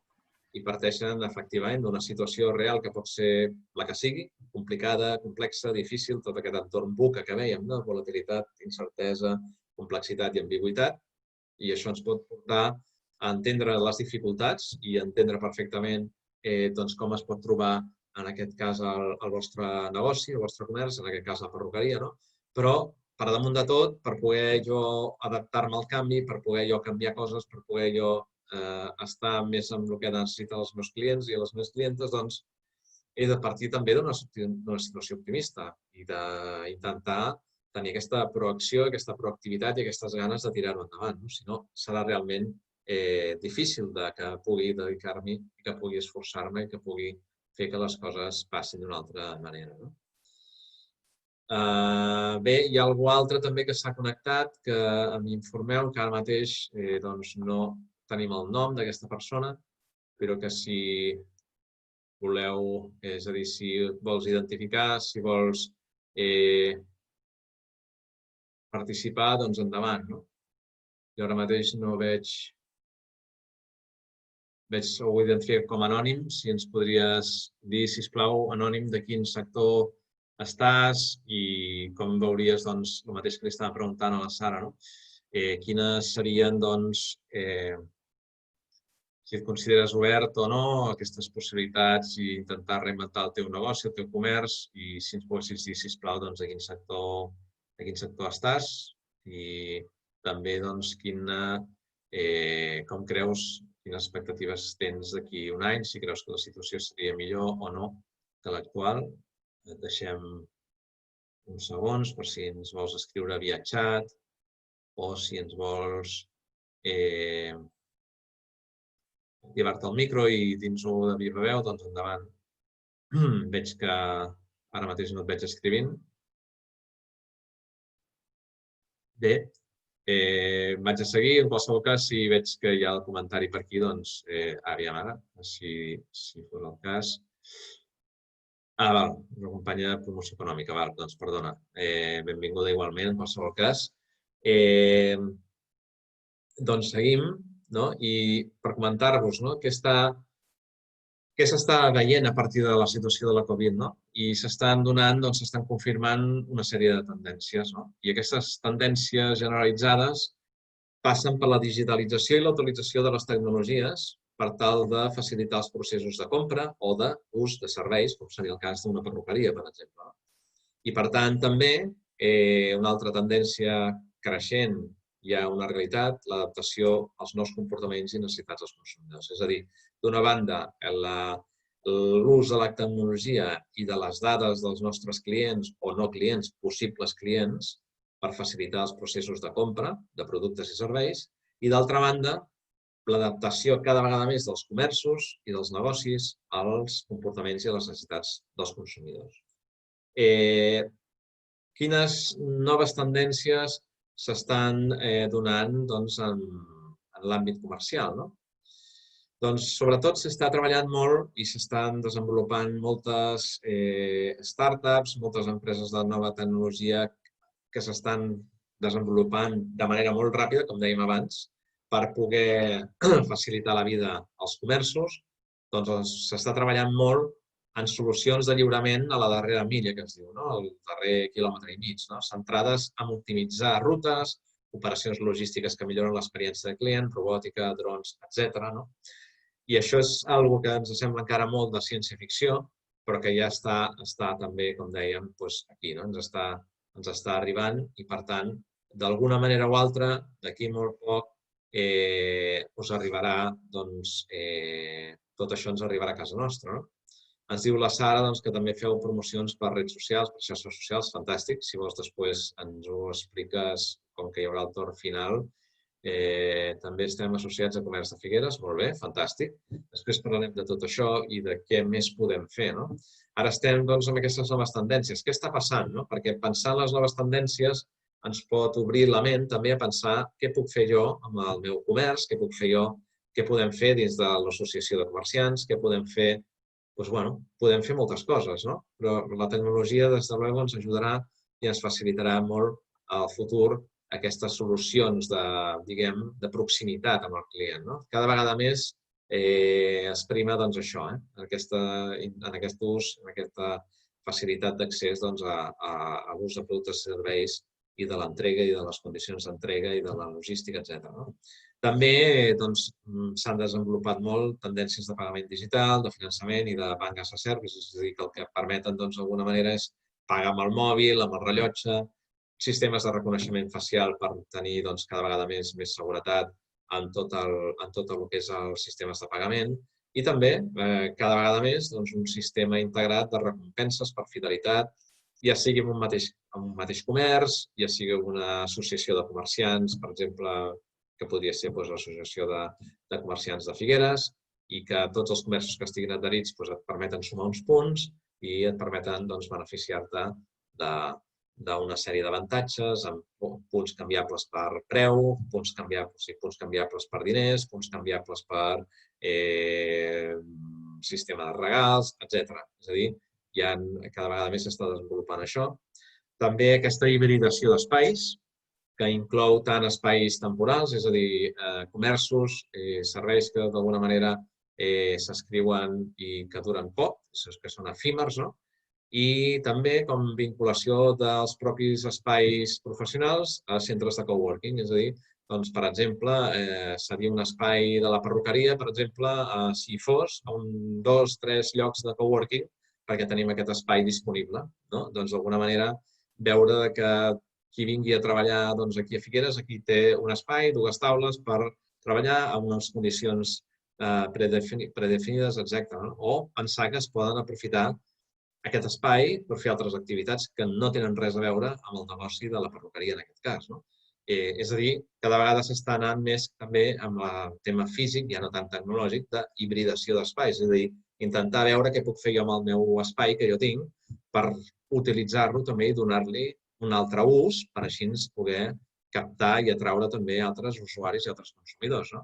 I parteixen, efectivament, d'una situació real que pot ser la que sigui, complicada, complexa, difícil, tot aquest entorn VUCA que vèiem, no? Volatilitat, incertesa, complexitat i ambigüitat. I això ens pot portar a entendre les dificultats i entendre perfectament doncs, com es pot trobar, en aquest cas, el vostre negoci, el vostre comerç, en aquest cas la perruqueria, no? Però, per damunt de tot, per poder jo adaptar-me al canvi, per poder jo canviar coses, per poder jo estar més amb el que necessiten els meus clients i les meves clientes, doncs he de partir també d'una situació optimista i d'intentar tenir aquesta proacció, aquesta proactivitat i aquestes ganes de tirar-ho endavant. Si no, serà realment difícil que pugui dedicar-m'hi i que pugui esforçar-me i que pugui fer que les coses passin d'una altra manera. No? Bé, hi ha algú altre també que s'ha connectat, que m'informeu que ara mateix doncs no tenim el nom d'aquesta persona, però que si voleu, és a dir, si vols identificar, si vols participar, doncs endavant, no? Jo ara mateix no veig, ho identifico com anònim, si ens podries dir, sisplau, anònim, de quin sector estàs i com veuries, doncs, el mateix que li estava preguntant a la Sara, no? Quines serien, doncs, si et consideres obert o no a aquestes possibilitats i intentar reinventar el teu negoci, el teu comerç, i si ens poguessis dir, sisplau, doncs, a quin sector estàs i també, doncs, com creus, quines expectatives tens d'aquí un any, si creus que la situació seria millor o no que l'actual. Et deixem uns segons per si ens vols escriure via xat o si ens vols activar-te el micro i dins-ho de viva veu, doncs endavant. Veig que ara mateix no et veig escrivint. Bé, vaig a seguir. En qualsevol cas, si veig que hi ha el comentari per aquí, doncs aviam ara, si fos el cas. Val, una companya de promoció econòmica, val, doncs perdona. Benvinguda igualment, en qualsevol cas. Doncs seguim, no? I per comentar-vos, no? Què s'està veient a partir de la situació de la Covid, no? I s'estan donant, doncs s'estan confirmant una sèrie de tendències, no? I aquestes tendències generalitzades passen per la digitalització i la utilització de les tecnologies per tal de facilitar els processos de compra o d'ús de serveis, com seria el cas d'una perruqueria, per exemple. I, per tant, també una altra tendència creixent hi ha una realitat, l'adaptació als nous comportaments i necessitats dels consumidors. És a dir, d'una banda, l'ús de la tecnologia i de les dades dels nostres clients o no clients, possibles clients, per facilitar els processos de compra de productes i serveis, i d'altra banda, l'adaptació cada vegada més dels comerços i dels negocis als comportaments i a les necessitats dels consumidors. Quines noves tendències s'estan donant en l'àmbit comercial, no? Doncs, sobretot, s'està treballant molt i s'estan desenvolupant moltes startups, moltes empreses de nova tecnologia que s'estan desenvolupant de manera molt ràpida, com dèiem abans, per poder facilitar la vida als comerços. Doncs s'està treballant molt en solucions de lliurament a la darrera milla, que es diu, el darrer quilòmetre i mig, centrades en optimitzar rutes, operacions logístiques que milloren l'experiència de client, robòtica, drons, etc. I això és una cosa que ens sembla encara molt de ciència-ficció, però que ja està també, com dèiem, aquí, ens està arribant i, per tant, d'alguna manera o altra, d'aquí molt poc, us arribarà, tot això ens arribarà a casa nostra. Ens diu la Sara que també feu promocions per redes socials, per xarxes socials, fantàstic. Si vols, després ens ho expliques, com que hi haurà el torn final. També estem associats a Comerç de Figueres, molt bé, fantàstic. Després parlarem de tot això i de què més podem fer. Ara estem amb aquestes noves tendències. Què està passant? Perquè pensar en les noves tendències ens pot obrir la ment també a pensar què puc fer jo amb el meu comerç, què puc fer jo, què podem fer dins de l'associació de comerciants, què podem fer. Doncs, podem fer moltes coses, però la tecnologia, des de luego, ens ajudarà i ens facilitarà molt al futur aquestes solucions de proximitat amb el client. Cada vegada més es prima això, en aquest ús, en aquesta facilitat d'accés a l'ús de productes i serveis i de l'entrega i de les condicions d'entrega i de la logística, etc. També s'han desenvolupat molt tendències de pagament digital, de finançament i de banc as a service, és a dir, que el que permeten d'alguna manera és pagar amb el mòbil, amb el rellotge, sistemes de reconeixement facial per tenir cada vegada més seguretat en tot el que és els sistemes de pagament i també, cada vegada més, un sistema integrat de recompenses per fidelitat, ja sigui en un mateix comerç, ja sigui una associació de comerciants, per exemple, que podria ser l'associació de comerciants de Figueres, i que tots els comerços que estiguin adherits et permeten sumar uns punts i et permeten beneficiar-te d'una sèrie d'avantatges, amb punts canviables per preu, punts canviables per diners, punts canviables per sistema de regals, etc. És a dir, cada vegada més s'està desenvolupant això. També aquesta hibridació d'espais, que inclou tant espais temporals, és a dir, comerços, serveis que d'alguna manera s'escriuen i que duren poc, que són efímers, no? I també com vinculació dels propis espais professionals a centres de coworking, és a dir, doncs, per exemple, seria un espai de la perruqueria, per exemple, si fos a 2 o 3 llocs de coworking, perquè tenim aquest espai disponible, no? Doncs, d'alguna manera, veure que qui vingui a treballar aquí a Figueres, aquí té un espai, 2 taules per treballar amb unes condicions predefinides, exacte, no? O pensar que es poden aprofitar aquest espai per fer altres activitats que no tenen res a veure amb el negoci de la perruqueria, en aquest cas, no? És a dir, cada vegada s'està anant més també amb el tema físic, ja no tant tecnològic, d'hibridació d'espais. És a dir, intentar veure què puc fer jo amb el meu espai que jo tinc per utilitzar-lo també i donar-li un altre ús per així poder captar i atraure també altres usuaris i altres consumidors, no?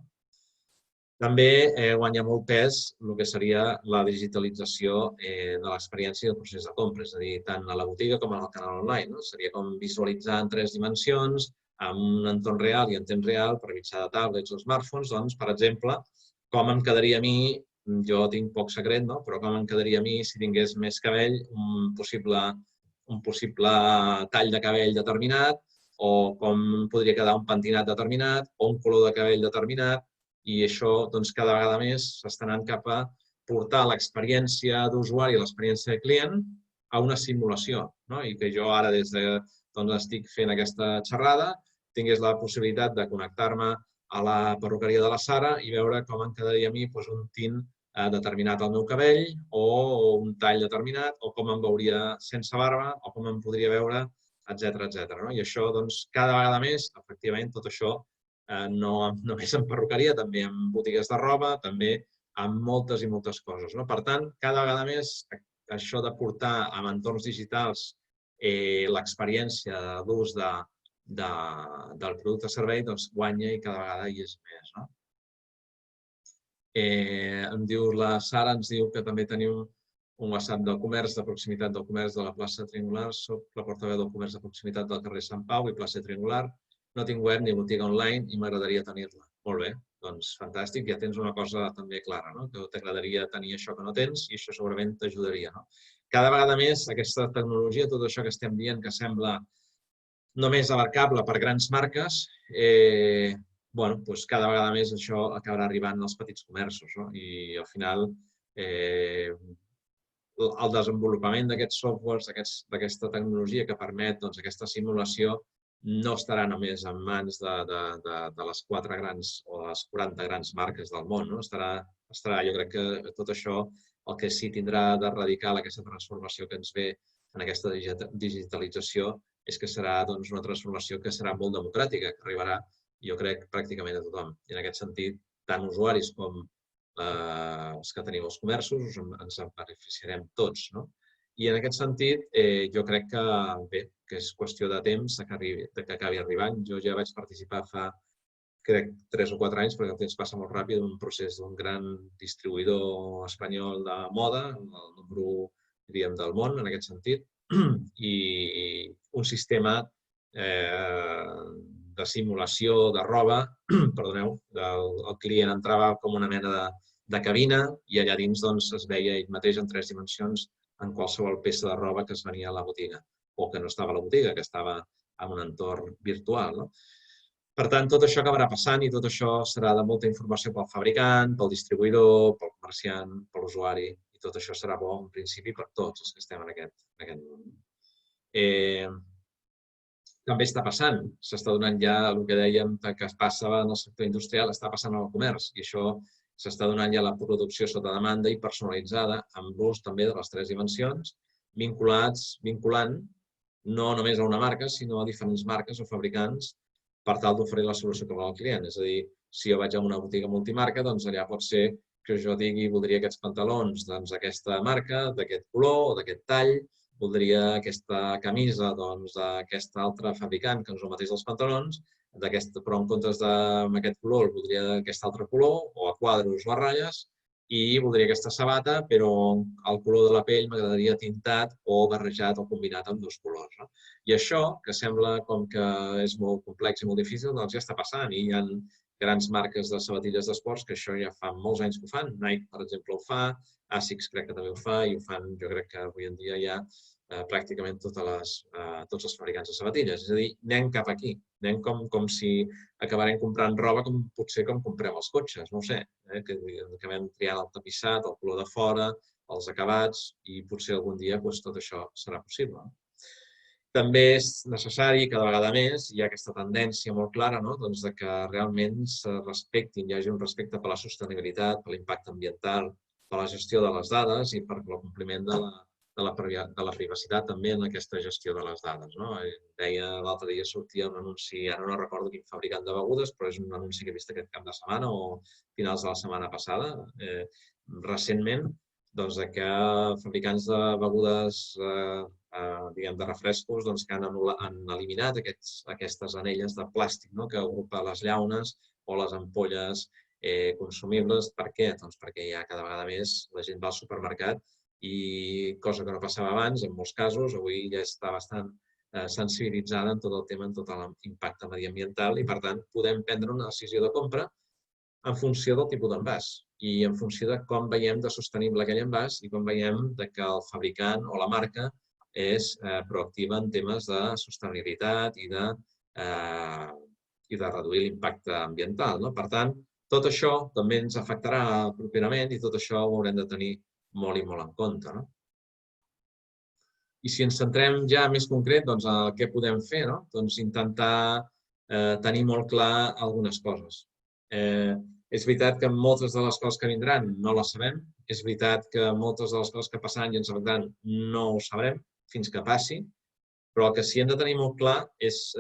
També guanya molt pes el que seria la digitalització de l'experiència i del procés de compra, és a dir, tant a la botiga com al canal online. Seria com visualitzar en 3 dimensions, en un entorn real i en temps real, per mitjà de tablets o smartphones, doncs, per exemple, com em quedaria a mi, jo tinc poc secret, no? Però com em quedaria a mi si tingués més cabell, un possible tall de cabell determinat, o com podria quedar un pentinat determinat, o un color de cabell determinat, i això cada vegada més s'està anant cap a portar l'experiència d'usuari i l'experiència de client a una simulació. I que jo ara, des d'on estic fent aquesta xerrada, tingués la possibilitat de connectar-me a la perruqueria de la Sara i veure com em quedaria a mi un tint determinat al meu cabell o un tall determinat o com em veuria sense barba o com em podria veure, etc. I això, cada vegada més, efectivament, tot això no només en perruqueria, també en botigues de roba, també en moltes i moltes coses. Per tant, cada vegada més això de portar en entorns digitals l'experiència d'ús del producte o servei guanya i cada vegada hi és més. La Sara ens diu que també tenim un WhatsApp del comerç de proximitat del comerç de la plaça Triangular. Soc la portaveu del comerç de proximitat del carrer Sant Pau i plaça Triangular. No tinc web ni botiga online i m'agradaria tenir-la. Molt bé, doncs fantàstic, ja tens una cosa també clara, que t'agradaria tenir això que no tens i això segurament t'ajudaria. Cada vegada més aquesta tecnologia, tot això que estem dient que sembla només abarcable per grans marques, cada vegada més això acabarà arribant als petits comerços i al final el desenvolupament d'aquests softwares, d'aquesta tecnologia que permet aquesta simulació no estarà només en mans de les 4 grans o de les 40 grans marques del món. Jo crec que tot això el que sí tindrà de radical aquesta transformació que ens ve en aquesta digitalització és que serà una transformació que serà molt democràtica, que arribarà, jo crec, pràcticament a tothom. I en aquest sentit, tant usuaris com els que tenim els comerços ens en beneficiarem tots. I en aquest sentit, jo crec que és qüestió de temps que acabi arribant. Jo ja vaig participar fa, crec, 3 o 4 anys, perquè el temps passa molt ràpid, en un procés d'un gran distribuïdor espanyol de moda, el número 1, diríem, del món, en aquest sentit, i un sistema de simulació de roba, perdoneu, el client entrava com una mena de cabina i allà dins es veia ell mateix en 3 dimensions en qualsevol peça de roba que es venia a la botiga o que no estava a la botiga, que estava en un entorn virtual. Per tant, tot això acabarà passant i tot això serà de molta informació pel fabricant, pel distribuïdor, pel comerciant, per l'usuari i tot això serà bo, en principi, per tots els que estem en aquest món. També està passant, s'està donant ja el que dèiem que passava en el sector industrial, està passant al comerç i això s'està donant ja la producció sota demanda i personalitzada amb l'ús també de les 3 dimensions, vinculant no només a una marca, sinó a diferents marques o fabricants per tal d'oferir la solució que vol el client. És a dir, si jo vaig a una botiga multimarca, doncs allà pot ser que jo digui voldria aquests pantalons d'aquesta marca, d'aquest color o d'aquest tall, voldria aquesta camisa d'aquest altre fabricant que no és el mateix dels pantalons, però en comptes d'aquest color voldria aquest altre color, o a quadros o a ratlles, i voldria aquesta sabata, però el color de la pell m'agradaria tintat o barrejat o combinat amb dos colors. No? I això, que sembla com que és molt complex i molt difícil, doncs ja està passant. I hi ha grans marques de sabatilles d'esports que això ja fa molts anys que ho fan. Nike, per exemple, ho fa, Asics crec que també ho fa i ho fan, jo crec que avui en dia ja pràcticament tots els fabricants de sabatilles. És a dir, anem cap aquí. Anem com si acabarem comprant roba potser com comprem els cotxes, no ho sé, que acabem triant el tapissat, el color de fora, els acabats i potser algun dia tot això serà possible. També és necessari, cada vegada més, hi ha aquesta tendència molt clara de que realment se respectin, hi hagi un respecte per la sostenibilitat, per l'impacte ambiental, per la gestió de les dades i per el compliment de la privacitat també en aquesta gestió de les dades. Deia l'altre dia sortia un anunci, ara no recordo quin fabricant de begudes, però és un anunci que he vist aquest cap de setmana o finals de la setmana passada, recentment, que fabricants de begudes diguem, de refrescos que han eliminat aquestes anelles de plàstic que agrupa les llaunes o les ampolles consumibles. Per què? Doncs perquè ja cada vegada més la gent va al supermercat i, cosa que no passava abans, en molts casos, avui ja està bastant sensibilitzada en tot el tema, en tot l'impacte mediambiental i, per tant, podem prendre una decisió de compra en funció del tipus d'envàs i en funció de com veiem de sostenible aquell envàs i com veiem que el fabricant o la marca és proactiva en temes de sostenibilitat i de reduir l'impacte ambiental. Per tant, tot això també ens afectarà properament i tot això ho haurem de tenir molt i molt en compte. I si ens centrem ja més concret en què podem fer, doncs intentar tenir molt clar algunes coses. És veritat que moltes de les coses que vindran no les sabem, és veritat que moltes de les coses que passaran i ens afectaran no ho sabrem fins que passi, però el que sí hem de tenir molt clar és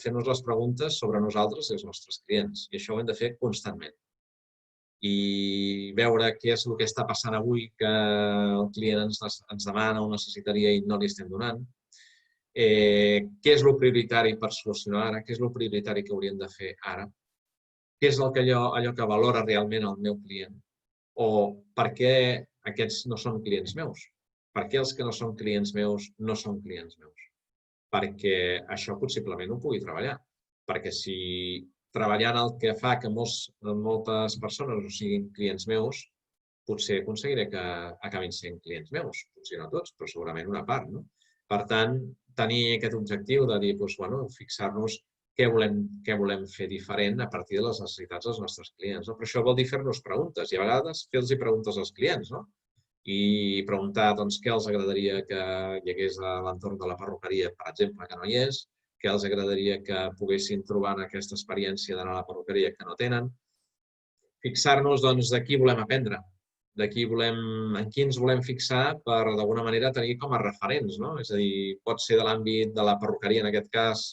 fer-nos les preguntes sobre nosaltres i els nostres clients, i això ho hem de fer constantment. I veure què és el que està passant avui que el client ens demana o necessitaria i no li estem donant. Què és el prioritari per solucionar ara? Què és el prioritari que hauríem de fer ara? Què és allò que valora realment el meu client? O per què aquests no són clients meus? Per què els que no són clients meus no són clients meus? Perquè això possiblement ho pugui treballar. Perquè si treballant el que fa que moltes persones no siguin clients meus, potser aconseguiré que acabin sent clients meus. Potser no tots, però segurament una part. Per tant, tenir aquest objectiu de dir, fixar-nos què volem fer diferent a partir de les necessitats dels nostres clients. Però això vol dir fer-nos preguntes i a vegades fer-los preguntes als clients i preguntar què els agradaria que hi hagués a l'entorn de la perruqueria, per exemple, que no hi és, què els agradaria que poguessin trobar en aquesta experiència d'anar a la perruqueria que no tenen. Fixar-nos de qui volem aprendre, en qui ens volem fixar per, d'alguna manera, tenir com a referents. És a dir, pot ser de l'àmbit de la perruqueria, en aquest cas,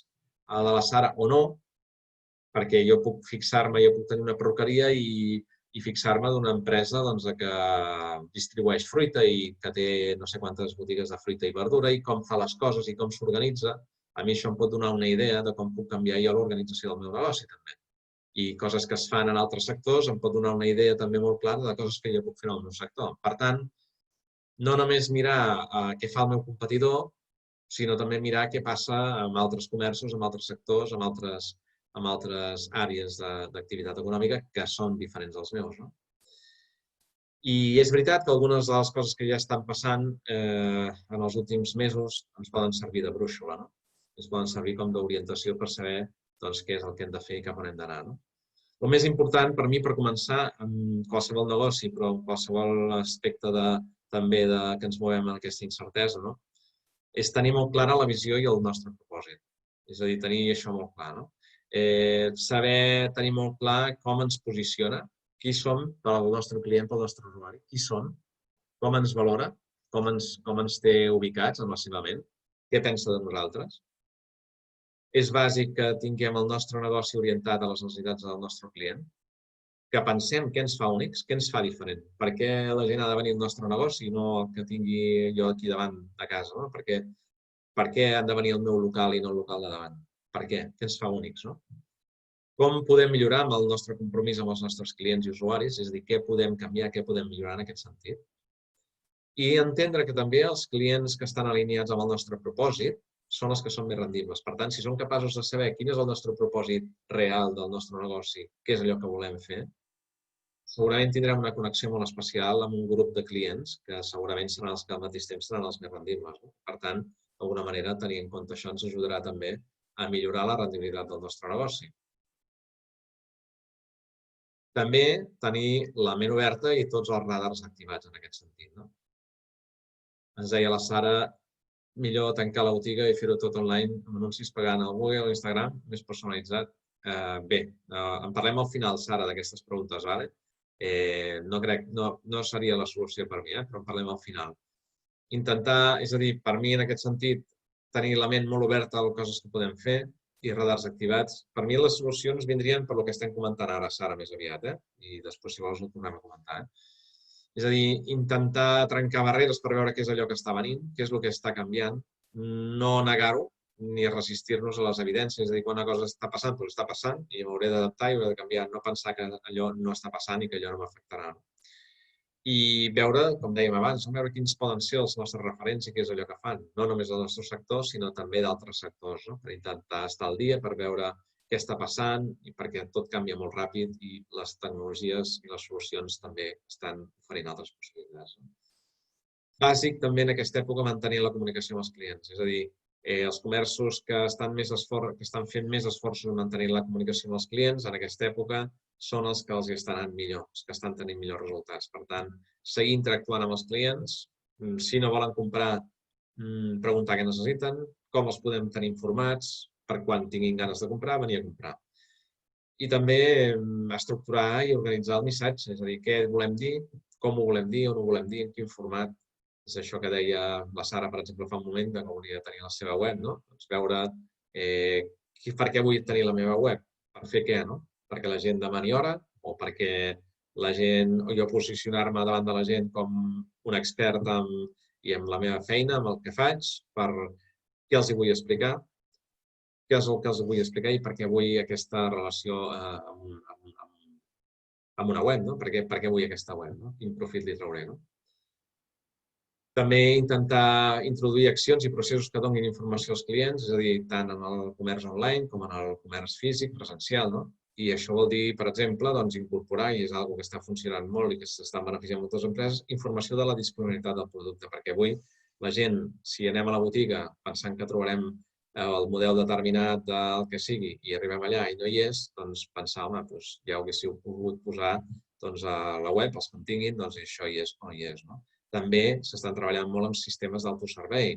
a de la Sara o no, perquè jo puc fixar-me, jo puc tenir una perruqueria i fixar-me d'una empresa que distribueix fruita i que té no sé quantes botigues de fruita i verdura i com fa les coses i com s'organitza. A mi això em pot donar una idea de com puc canviar jo l'organització del meu negoci també. I coses que es fan en altres sectors em pot donar una idea també molt clara de coses que jo puc fer en el meu sector. Per tant, no només mirar què fa el meu competidor, sinó també mirar què passa amb altres comerços, amb altres sectors, amb altres àrees d'activitat econòmica que són diferents dels meus. I és veritat que algunes de les coses que ja estan passant en els últims mesos ens poden servir de brúixola, ens poden servir com d'orientació per saber què és el que hem de fer i cap on hem d'anar. El més important per mi, per començar, en qualsevol negoci, però en qualsevol aspecte també que ens movem en aquesta incertesa, és tenir molt clara la visió i el nostre propòsit. És a dir, tenir això molt clar. Saber tenir molt clar com ens posiciona, qui som pel nostre client, pel nostre usuari, qui som, com ens valora, com ens té ubicats en la seva ment, què pensa de nosaltres. És bàsic que tinguem el nostre negoci orientat a les necessitats del nostre client, que pensem què ens fa únics, què ens fa diferent, per què la gent ha de venir al nostre negoci i no el que tingui jo aquí davant de casa, per què han de venir al meu local i no al local de davant, per què ens fa únics. Com podem millorar amb el nostre compromís amb els nostres clients i usuaris, és a dir, què podem canviar, què podem millorar en aquest sentit. I entendre que també els clients que estan alineats amb el nostre propòsit són els que són més rendibles. Per tant, si som capaços de saber quin és el nostre propòsit real del nostre negoci, què és allò que volem fer, segurament tindrem una connexió molt especial amb un grup de clients que segurament seran els que al mateix temps seran els més rendibles. Per tant, d'alguna manera, tenir en compte això ens ajudarà també a millorar la rendibilitat del nostre negoci. També tenir la ment oberta i tots els radars activats en aquest sentit. Ens deia la Sara, millor tancar la botiga i fer-ho tot online amb anuncis pagant al Google o a Instagram, més personalitzat. Bé, en parlem al final, Sara, d'aquestes preguntes, ara. No seria la solució per mi, però en parlem al final. Intentar, és a dir, per mi en aquest sentit, tenir la ment molt oberta a coses que podem fer i radars activats. Per mi les solucions vindrien per lo que estem comentant ara, Sara, més aviat, i després, si vols, ho tornem a comentar. És a dir, intentar trencar barreres per veure què és allò que està venint, què és el que està canviant, no negar-ho ni resistir-nos a les evidències. És a dir, quan una cosa està passant, doncs està passant i m'hauré d'adaptar i hauré de canviar, no pensar que allò no està passant i que allò no m'afectarà. I veure, com dèiem abans, veure quins poden ser els nostres referents i què és allò que fan, no només del nostre sector, sinó també d'altres sectors, per intentar estar al dia, per veure què està passant i perquè tot canvia molt ràpid i les tecnologies i les solucions també estan oferint altres possibilitats. Bàsic també en aquesta època mantenir la comunicació amb els clients, és a dir, els comerços que estan fent més esforços en mantenir la comunicació amb els clients en aquesta època són els que els estan anant millor, els que estan tenint millors resultats. Per tant, seguir interactuant amb els clients, si no volen comprar, preguntar què necessiten, com els podem tenir informats, per quan tinguin ganes de comprar, venir a comprar. I també estructurar i organitzar el missatge, és a dir, què volem dir, com ho volem dir, on ho volem dir, en quin format. És això que deia la Sara, per exemple, fa un moment, que volia tenir la seva web, no? Doncs veure per què vull tenir la meva web, per fer què, no? Perquè la gent demani hora o perquè la gent, o jo posicionar-me davant de la gent com un expert en la meva feina, amb el que faig, per què els hi vull explicar, què és el que els vull explicar i per què vull aquesta relació amb una web, no? Per què vull aquesta web, no? Quin profit li trauré, no? També intentar introduir accions i processos que donin informació als clients, és a dir, tant en el comerç online com en el comerç físic, presencial, no? I això vol dir, per exemple, incorporar, i és una cosa que està funcionant molt i que s'estan beneficiant moltes empreses, informació de la disponibilitat del producte, perquè avui la gent, si anem a la botiga pensant que trobarem el model determinat del que sigui i arribem allà i no hi és, doncs pensar, home, ja ho haguéssiu pogut posar a la web, els que en tinguin, doncs això hi és o no hi és, no? També s'estan treballant molt amb sistemes d'autoservei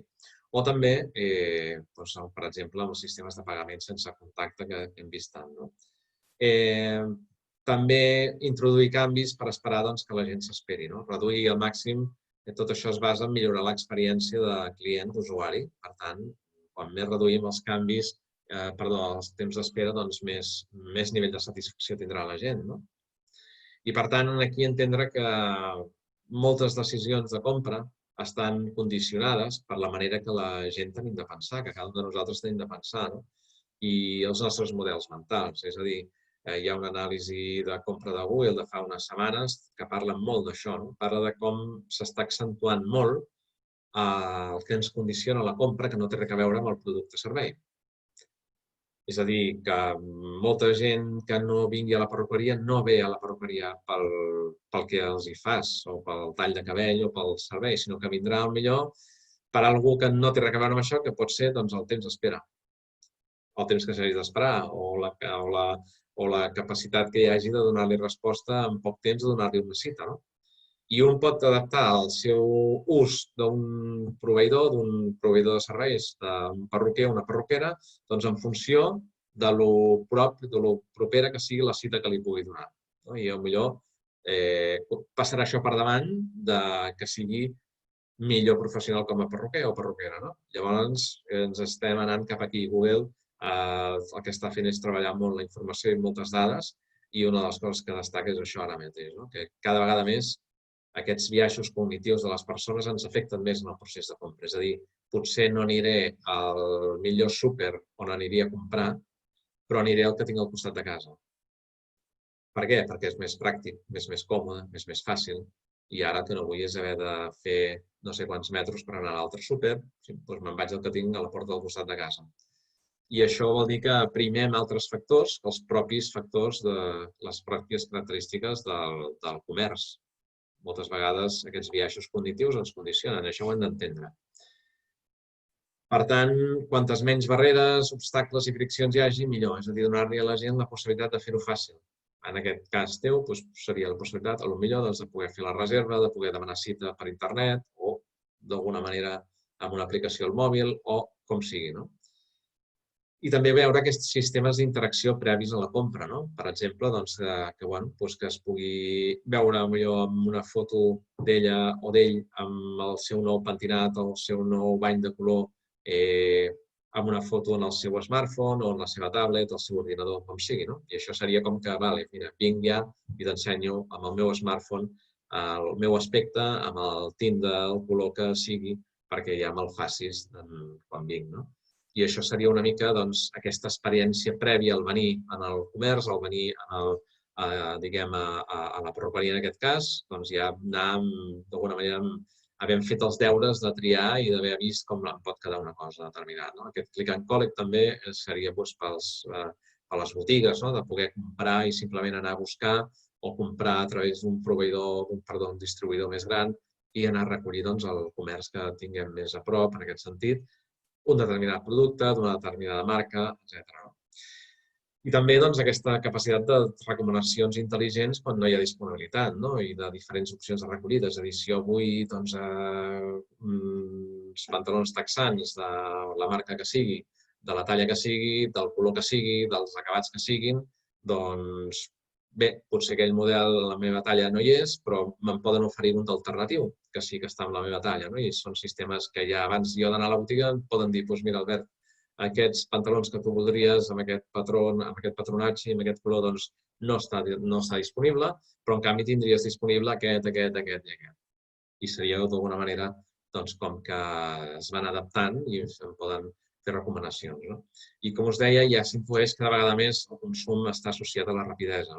o també, per exemple, amb els sistemes de pagament sense contacte que hem vist tant. També introduir canvis per esperar que la gent s'esperi, reduir al màxim. Tot això es basa en millorar l'experiència de client, d'usuari. Per tant, quan més reduïm els canvis, els temps d'espera, doncs més nivell de satisfacció tindrà la gent. I, per tant, aquí entendre que moltes decisions de compra estan condicionades per la manera que la gent tenim de pensar, que cada un de nosaltres tenim de pensar, i els nostres models mentals. És a dir, hi ha una anàlisi de compra de Google de fa unes setmanes que parla molt d'això, parla de com s'està accentuant molt el que ens condiciona la compra que no té res a veure amb el producte o servei. És a dir, que molta gent que no vingui a la perruqueria no ve a la perruqueria pel que els hi fas o pel tall de cabell o pel servei, sinó que vindrà millor per algú que no té res a veure amb això, que pot ser el temps d'espera, el temps que s'hagi d'esperar o la capacitat que hi hagi de donar-li resposta en poc temps de donar-li una cita. I un pot adaptar el seu ús d'un proveïdor de serveis, d'un perruquer o una perruquera, en funció de lo propera que sigui la cita que li pugui donar. I potser passarà això per davant que sigui millor professional com a perruquer o perruquera. Llavors, ens estem anant cap aquí. Google el que està fent és treballar molt la informació i moltes dades i una de les coses que destaca és això ara mateix, que cada vegada més aquests biaixos cognitius de les persones ens afecten més en el procés de compra. És a dir, potser no aniré al millor súper on aniria a comprar, però aniré al que tinc al costat de casa. Per què? Perquè és més pràctic, és més còmode, és més fàcil. I ara el que no vull és haver de fer no sé quants metres per anar a l'altre súper, doncs me'n vaig al que tinc a la porta del costat de casa. I això vol dir que primem altres factors que els propis factors de les pròpies característiques del comerç. Moltes vegades aquests biaixos cognitius ens condicionen, això ho hem d'entendre. Per tant, quantes menys barreres, obstacles i friccions hi hagi, millor. És a dir, donar-li a la gent la possibilitat de fer-ho fàcil. En aquest cas teu, doncs, seria la possibilitat, potser, de poder fer la reserva, de poder demanar cita per internet o, d'alguna manera, amb una aplicació al mòbil o com sigui, no? I també veure aquests sistemes d'interacció previs a la compra, no? Per exemple, que es pugui veure millor amb una foto d'ella o d'ell amb el seu nou pentinat o el seu nou bany de color amb una foto en el seu smartphone o en la seva tablet, el seu ordinador, com sigui, no? I això seria com que, vale, mira, vinc ja i t'ensenyo amb el meu smartphone el meu aspecte, amb el tint del color que sigui, perquè ja me'l facis quan vinc, no? I això seria una mica aquesta experiència prèvia al venir en el comerç, al venir a la perruqueria en aquest cas, doncs ja anar d'alguna manera havent fet els deures de triar i d'haver vist com em pot quedar una cosa determinada. Aquest click and collect també seria per les botigues, de poder comprar i simplement anar a buscar o comprar a través d'un proveïdor, un distribuïdor més gran i anar a recollir el comerç que tinguem més a prop en aquest sentit, un determinat producte, d'una determinada marca, etc. I també aquesta capacitat de recomanacions intel·ligents quan no hi ha disponibilitat i de diferents opcions de recollida. És a dir, si jo vull uns pantalons texans de la marca que sigui, de la talla que sigui, del color que sigui, dels acabats que siguin, doncs bé, potser aquell model a la meva talla no hi és, però me'n poden oferir un d'alternatiu, que sí que està amb la meva talla. I són sistemes que ja abans jo d'anar a la botiga em poden dir, doncs mira, Albert, aquests pantalons que tu voldries amb aquest patró, amb aquest patronatge i amb aquest color, doncs no està disponible, però en canvi tindries disponible aquest i aquest. I seria d'alguna manera com que es van adaptant i se'n poden fer recomanacions. I com us deia, ja s'influeix cada vegada més el consum està associat a la rapidesa.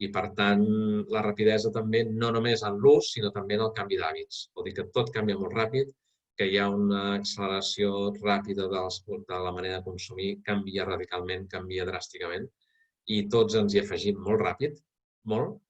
I per tant, la rapidesa també no només en l'ús, sinó també en el canvi d'hàbits. Vol dir que tot canvia molt ràpid, que hi ha una acceleració ràpida de la manera de consumir, canvia radicalment, canvia dràsticament, i tots ens hi afegim molt ràpid, molt.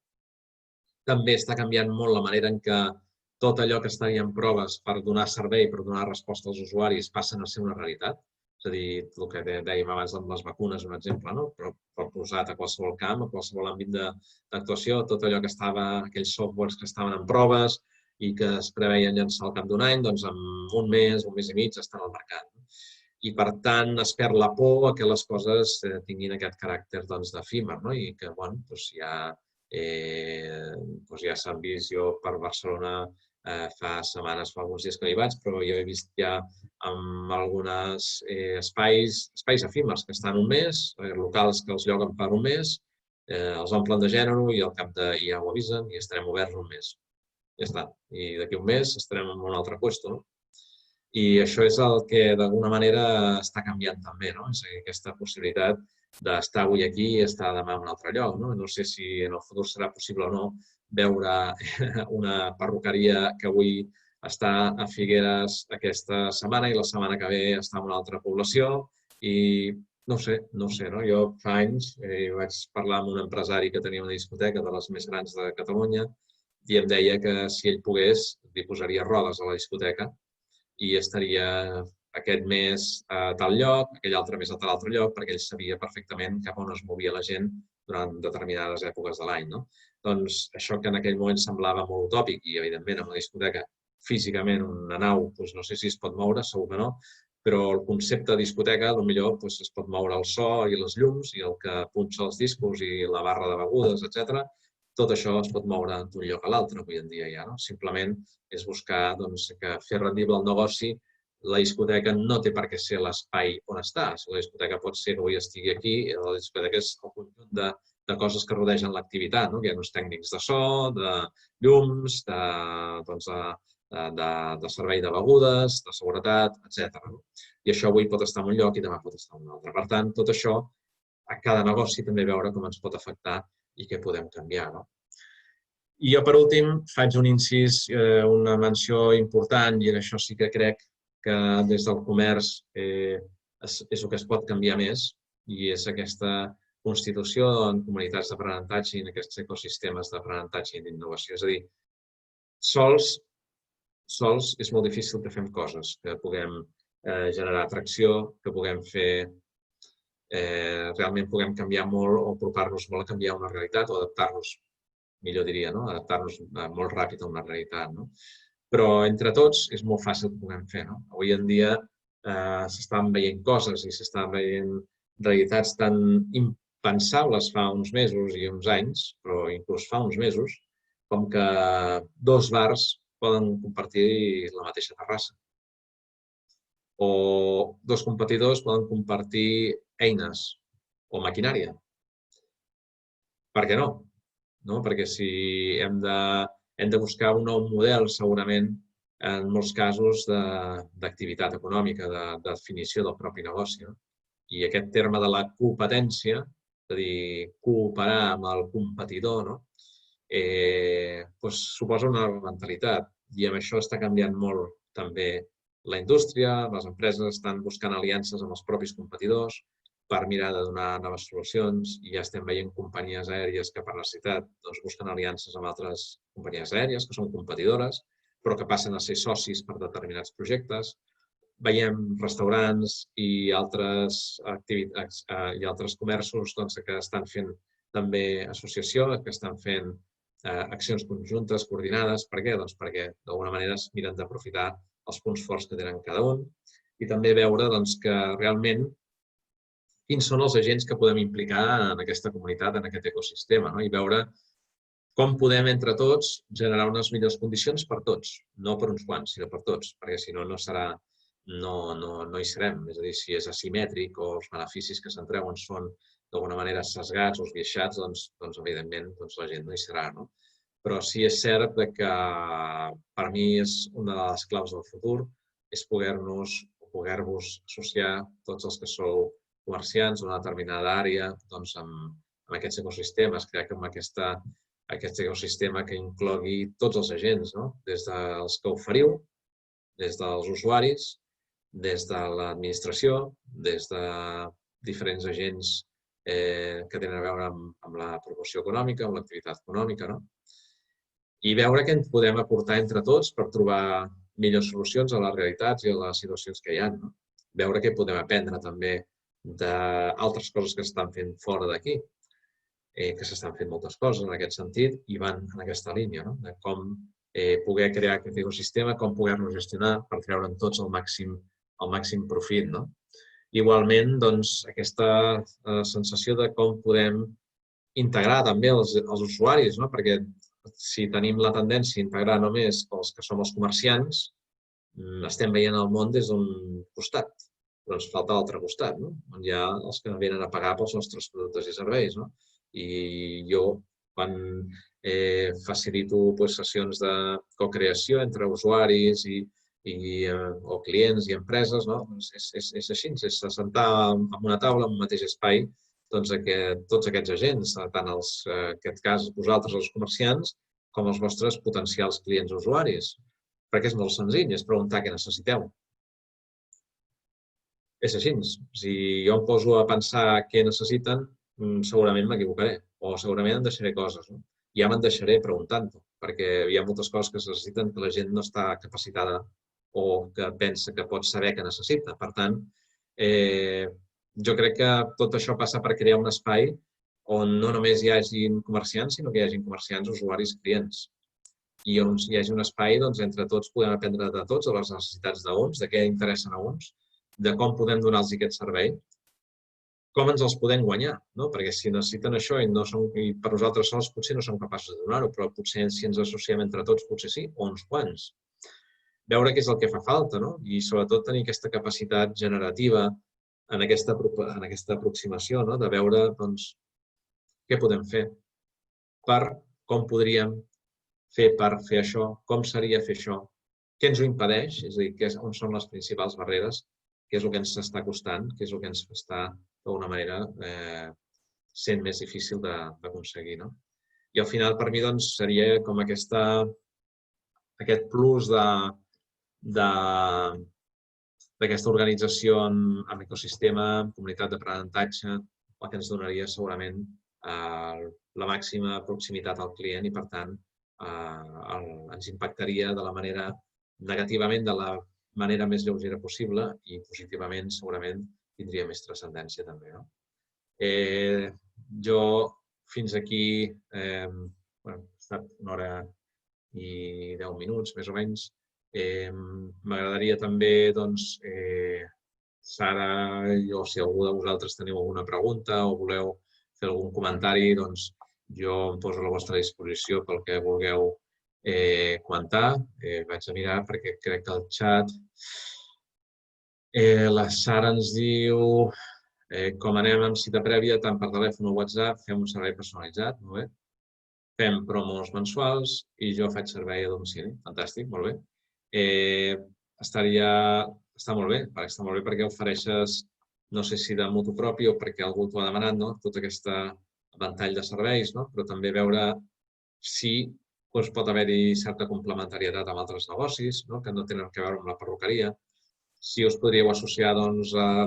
També està canviant molt la manera en què tot allò que estaria en proves per donar servei, per donar resposta als usuaris, passen a ser una realitat. És a dir, el que dèiem abans amb les vacunes, un exemple, però posat a qualsevol camp, a qualsevol àmbit d'actuació, tot allò que estava, aquells softwares que estaven en proves i que es preveien llançar al cap d'un any, doncs en un mes i mig estan al mercat. I, per tant, es perd la por a que les coses tinguin aquest caràcter d'efímer i que, ja s'han vist, jo per Barcelona fa setmanes, fa alguns dies que hi vaig, però jo he vist ja amb alguns espais efímers que estan un mes, locals que els lloguen per un mes, els omplen de gènere i al cap ja ho avisen i estarem oberts un mes. Ja està. I d'aquí un mes estarem en un altre lloc. I això és el que d'alguna manera està canviant també, és a dir, aquesta possibilitat d'estar avui aquí i estar demà en un altre lloc. No sé si en el futur serà possible o no veure una perruqueria que avui està a Figueres aquesta setmana i la setmana que ve està en una altra població i no sé. Jo fa anys vaig parlar amb un empresari que tenia una discoteca de les més grans de Catalunya i em deia que si ell pogués li posaria rodes a la discoteca i estaria aquest mes a tal lloc, aquell altre mes a tal altre lloc, perquè ell sabia perfectament cap on es movia la gent durant determinades èpoques de l'any. Doncs això que en aquell moment semblava molt utòpic i, evidentment, en una discoteca físicament una nau, no sé si es pot moure, segur que no, però el concepte de discoteca potser es pot moure el so i les llums i el que punxa els discos i la barra de begudes, etc. Tot això es pot moure d'un lloc a l'altre avui en dia ja. Simplement és buscar que fer rendible el negoci. La discoteca no té per què ser l'espai on estàs. La discoteca pot ser que avui estigui aquí i la discoteca és el conjunt de coses que rodegen l'activitat. Hi ha uns tècnics de so, de llums, de servei de begudes, de seguretat, etc. I això avui pot estar en un lloc i demà pot estar en un altre. Per tant, tot això a cada negoci també veure com ens pot afectar i què podem canviar. I jo, per últim, faig un incís, una menció important, i en això sí que crec que des del comerç és el que es pot canviar més, i és aquesta constitució en comunitats d'aprenentatge i en aquests ecosistemes d'aprenentatge i d'innovació. És a dir, sols és molt difícil que fem coses, que puguem generar atracció, que puguem fer, realment puguem canviar molt o apropar-nos molt a canviar una realitat o adaptar-nos, millor diria, adaptar-nos molt ràpid a una realitat. Però entre tots és molt fàcil que puguem fer. Avui en dia s'estan veient coses i s'estan veient realitats tan impensables fa uns mesos i uns anys, però inclús fa uns mesos, com que dos bars poden compartir la mateixa terrassa. O dos competidors poden compartir eines o maquinària. Per què no? Perquè si hem de buscar un nou model, segurament, en molts casos, d'activitat econòmica, de definició del propi negoci. I aquest terme de la competència, és a dir, cooperar amb el competidor, suposa una mentalitat. I amb això està canviant molt també la indústria, les empreses estan buscant aliances amb els propis competidors per mirar de donar noves solucions, i ja estem veient companyies aèries que per necessitat busquen aliances amb altres companyies aèries que són competidores, però que passen a ser socis per determinats projectes. Veiem restaurants i altres comerços que estan fent també associació, que estan fent accions conjuntes, coordinades. Per què? Doncs perquè d'alguna manera es miren d'aprofitar els punts forts que tenen cada un i també veure que realment quins són els agents que podem implicar en aquesta comunitat, en aquest ecosistema, i veure com podem entre tots generar unes millors condicions per tots, no per uns quants, sinó per tots, perquè si no, no hi serem. És a dir, si és asimètric o els beneficis que se'n treuen són d'alguna manera sesgats o esbiaixats, doncs evidentment la gent no hi serà. Però sí és cert que per mi és una de les claus del futur, és poder-vos associar tots els que sou comerciants d'una determinada àrea amb aquests ecosistemes, crear aquest ecosistema que inclogui tots els agents, des dels que oferiu, des dels usuaris, des de l'administració, des de diferents agents que tenen a veure amb la promoció econòmica, amb l'activitat econòmica, i veure què ens podem aportar entre tots per trobar millors solucions a les realitats i a les situacions que hi ha. Veure què podem aprendre també d'altres coses que s'estan fent fora d'aquí, que s'estan fent moltes coses en aquest sentit i van en aquesta línia, de com poder crear aquest ecosistema, com poder-lo gestionar per treure'n tots el màxim profit. Igualment, aquesta sensació de com podem integrar també els usuaris, perquè si tenim la tendència a integrar només els que som els comerciants, estem veient el món des d'un costat, però ens falta l'altre costat, on hi ha els que venen a pagar pels nostres productes i serveis. I jo, quan facilito sessions de cocreació entre usuaris o clients i empreses, és així, és assentar en una taula, en un mateix espai, tots aquests agents, tant en aquest cas vosaltres els comerciants, com els vostres potencials clients o usuaris. Perquè és molt senzill, és preguntar què necessiteu. És així. Si jo em poso a pensar què necessiten, segurament m'equivocaré o segurament em deixaré coses. Ja me'n deixaré preguntant-ho, perquè hi ha moltes coses que es necessiten que la gent no està capacitada o que pensa que pot saber que necessita. Per tant, jo crec que tot això passa per crear un espai on no només hi hagin comerciants, sinó que hi hagin comerciants, usuaris, clients. I on hi hagi un espai, entre tots podem aprendre de tots, de les necessitats d'uns, de què interessen a uns, de com podem donar-los aquest servei, com ens els podem guanyar, perquè si necessiten això i per nosaltres sols potser no som capaços de donar-ho, però potser si ens associem entre tots potser sí, o uns quants. Veure què és el que fa falta i sobretot tenir aquesta capacitat generativa en aquesta aproximació, de veure què podem fer, com podríem fer per fer això, com seria fer això, què ens ho impedeix, és a dir, on són les principals barreres, què és el que ens està costant, què és el que ens està d'alguna manera, sent més difícil d'aconseguir. I al final, per mi, doncs, seria com aquest plus d'aquesta organització amb ecosistema, amb comunitat d'aprenentatge, el que ens donaria segurament la màxima proximitat al client i, per tant, ens impactaria de la manera negativament, de la manera més lleugera possible i positivament segurament tindria més transcendència també. Jo fins aquí, ha estat 1 hora i 10 minuts més o menys. M'agradaria també, doncs, Sara, o si algú de vosaltres teniu alguna pregunta o voleu fer algun comentari, doncs jo em poso a la vostra disposició pel que vulgueu comentar. Vaig a mirar perquè crec que el xat... La Sara ens diu com anem amb cita prèvia, tant per telèfon o WhatsApp, fem un servei personalitzat, molt bé. Fem promos mensuals i jo faig servei a domicili. Fantàstic, molt bé. Està molt bé perquè ofereixes, no sé si de motu propi o perquè algú t'ho ha demanat, tot aquest ventall de serveis, però també veure si pot haver-hi certa complementarietat amb altres negocis que no tenen a veure amb la perruqueria. Si us podríeu associar a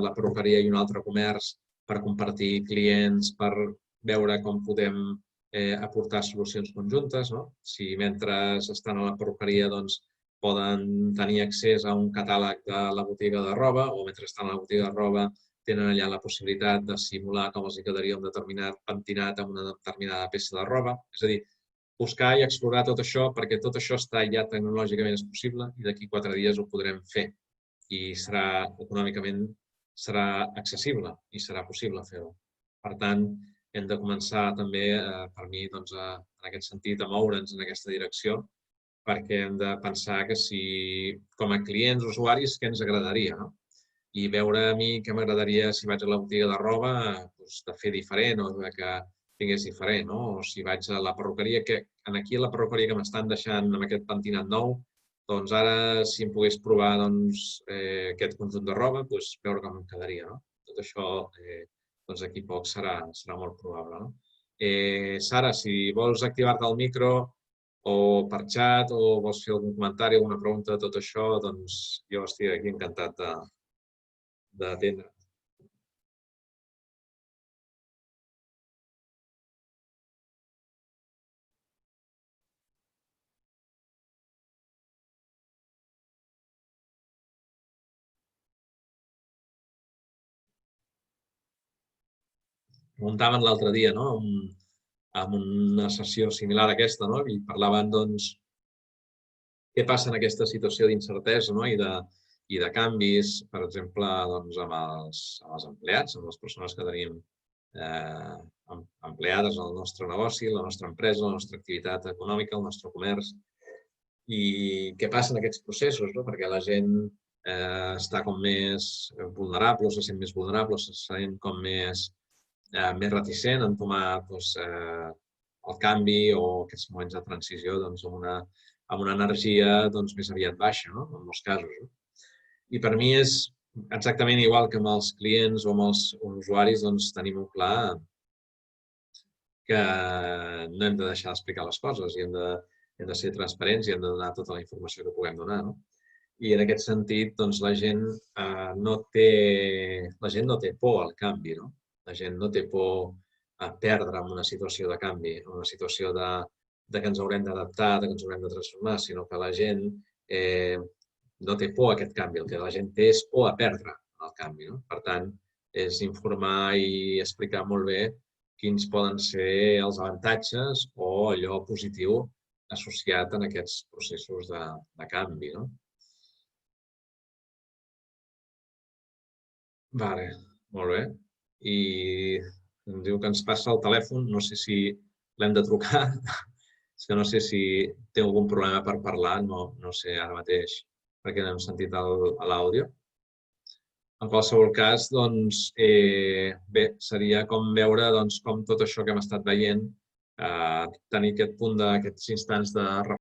la perruqueria i un altre comerç per compartir clients, per veure com podem aportar solucions conjuntes. Si mentre estan a la perruqueria poden tenir accés a un catàleg de la botiga de roba o mentre estan a la botiga de roba tenen allà la possibilitat de simular com els quedaria un determinat pentinat amb una determinada peça de roba. És a dir, buscar i explorar tot això perquè tot això està ja tecnològicament possible i d'aquí 4 dies ho podrem fer. I econòmicament serà accessible i serà possible fer-ho. Per tant, hem de començar també, per mi, en aquest sentit, a moure'ns en aquesta direcció perquè hem de pensar que si, com a clients, usuaris, què ens agradaria, i veure a mi què m'agradaria si vaig a la botiga de roba de fer diferent o que tingués diferent, o si vaig a la perruqueria, que aquí a la perruqueria que m'estan deixant amb aquest pentinat nou, doncs ara, si em pogués provar aquest conjunt de roba, veure com em quedaria. Tot això, d'aquí poc serà molt probable. Sara, si vols activar-te el micro o per xat o vols fer algun comentari, alguna pregunta de tot això, doncs jo estic aquí encantat d'atendre. Muntaven l'altre dia, amb una sessió similar a aquesta, i parlaven, què passa en aquesta situació d'incertesa i de canvis, per exemple, amb els empleats, amb les persones que tenim empleades al nostre negoci, la nostra empresa, la nostra activitat econòmica, el nostre comerç. I què passa en aquests processos, perquè la gent està com més vulnerable, se sent més vulnerable, se sent com més reticent a entomar el canvi o aquests moments de transició amb una energia més aviat baixa, en molts casos. I per mi és exactament igual que amb els clients o amb els usuaris, tenim un clar que no hem de deixar d'explicar les coses i hem de ser transparents i hem de donar tota la informació que puguem donar. I en aquest sentit, la gent no té por al canvi, La gent no té por a perdre en una situació de canvi, en una situació que ens haurem d'adaptar, que ens haurem de transformar, sinó que la gent no té por a aquest canvi. El que la gent té és por a perdre el canvi. Per tant, és informar i explicar molt bé quins poden ser els avantatges o allò positiu associat en aquests processos de canvi. Vale, molt bé. I em diu que ens passa el telèfon, no sé si l'hem de trucar, és que no sé si té algun problema per parlar, no sé ara mateix, perquè no hem sentit l'àudio. En qualsevol cas, bé, seria com veure com tot això que hem estat veient, tenir aquest punt d'aquests instants de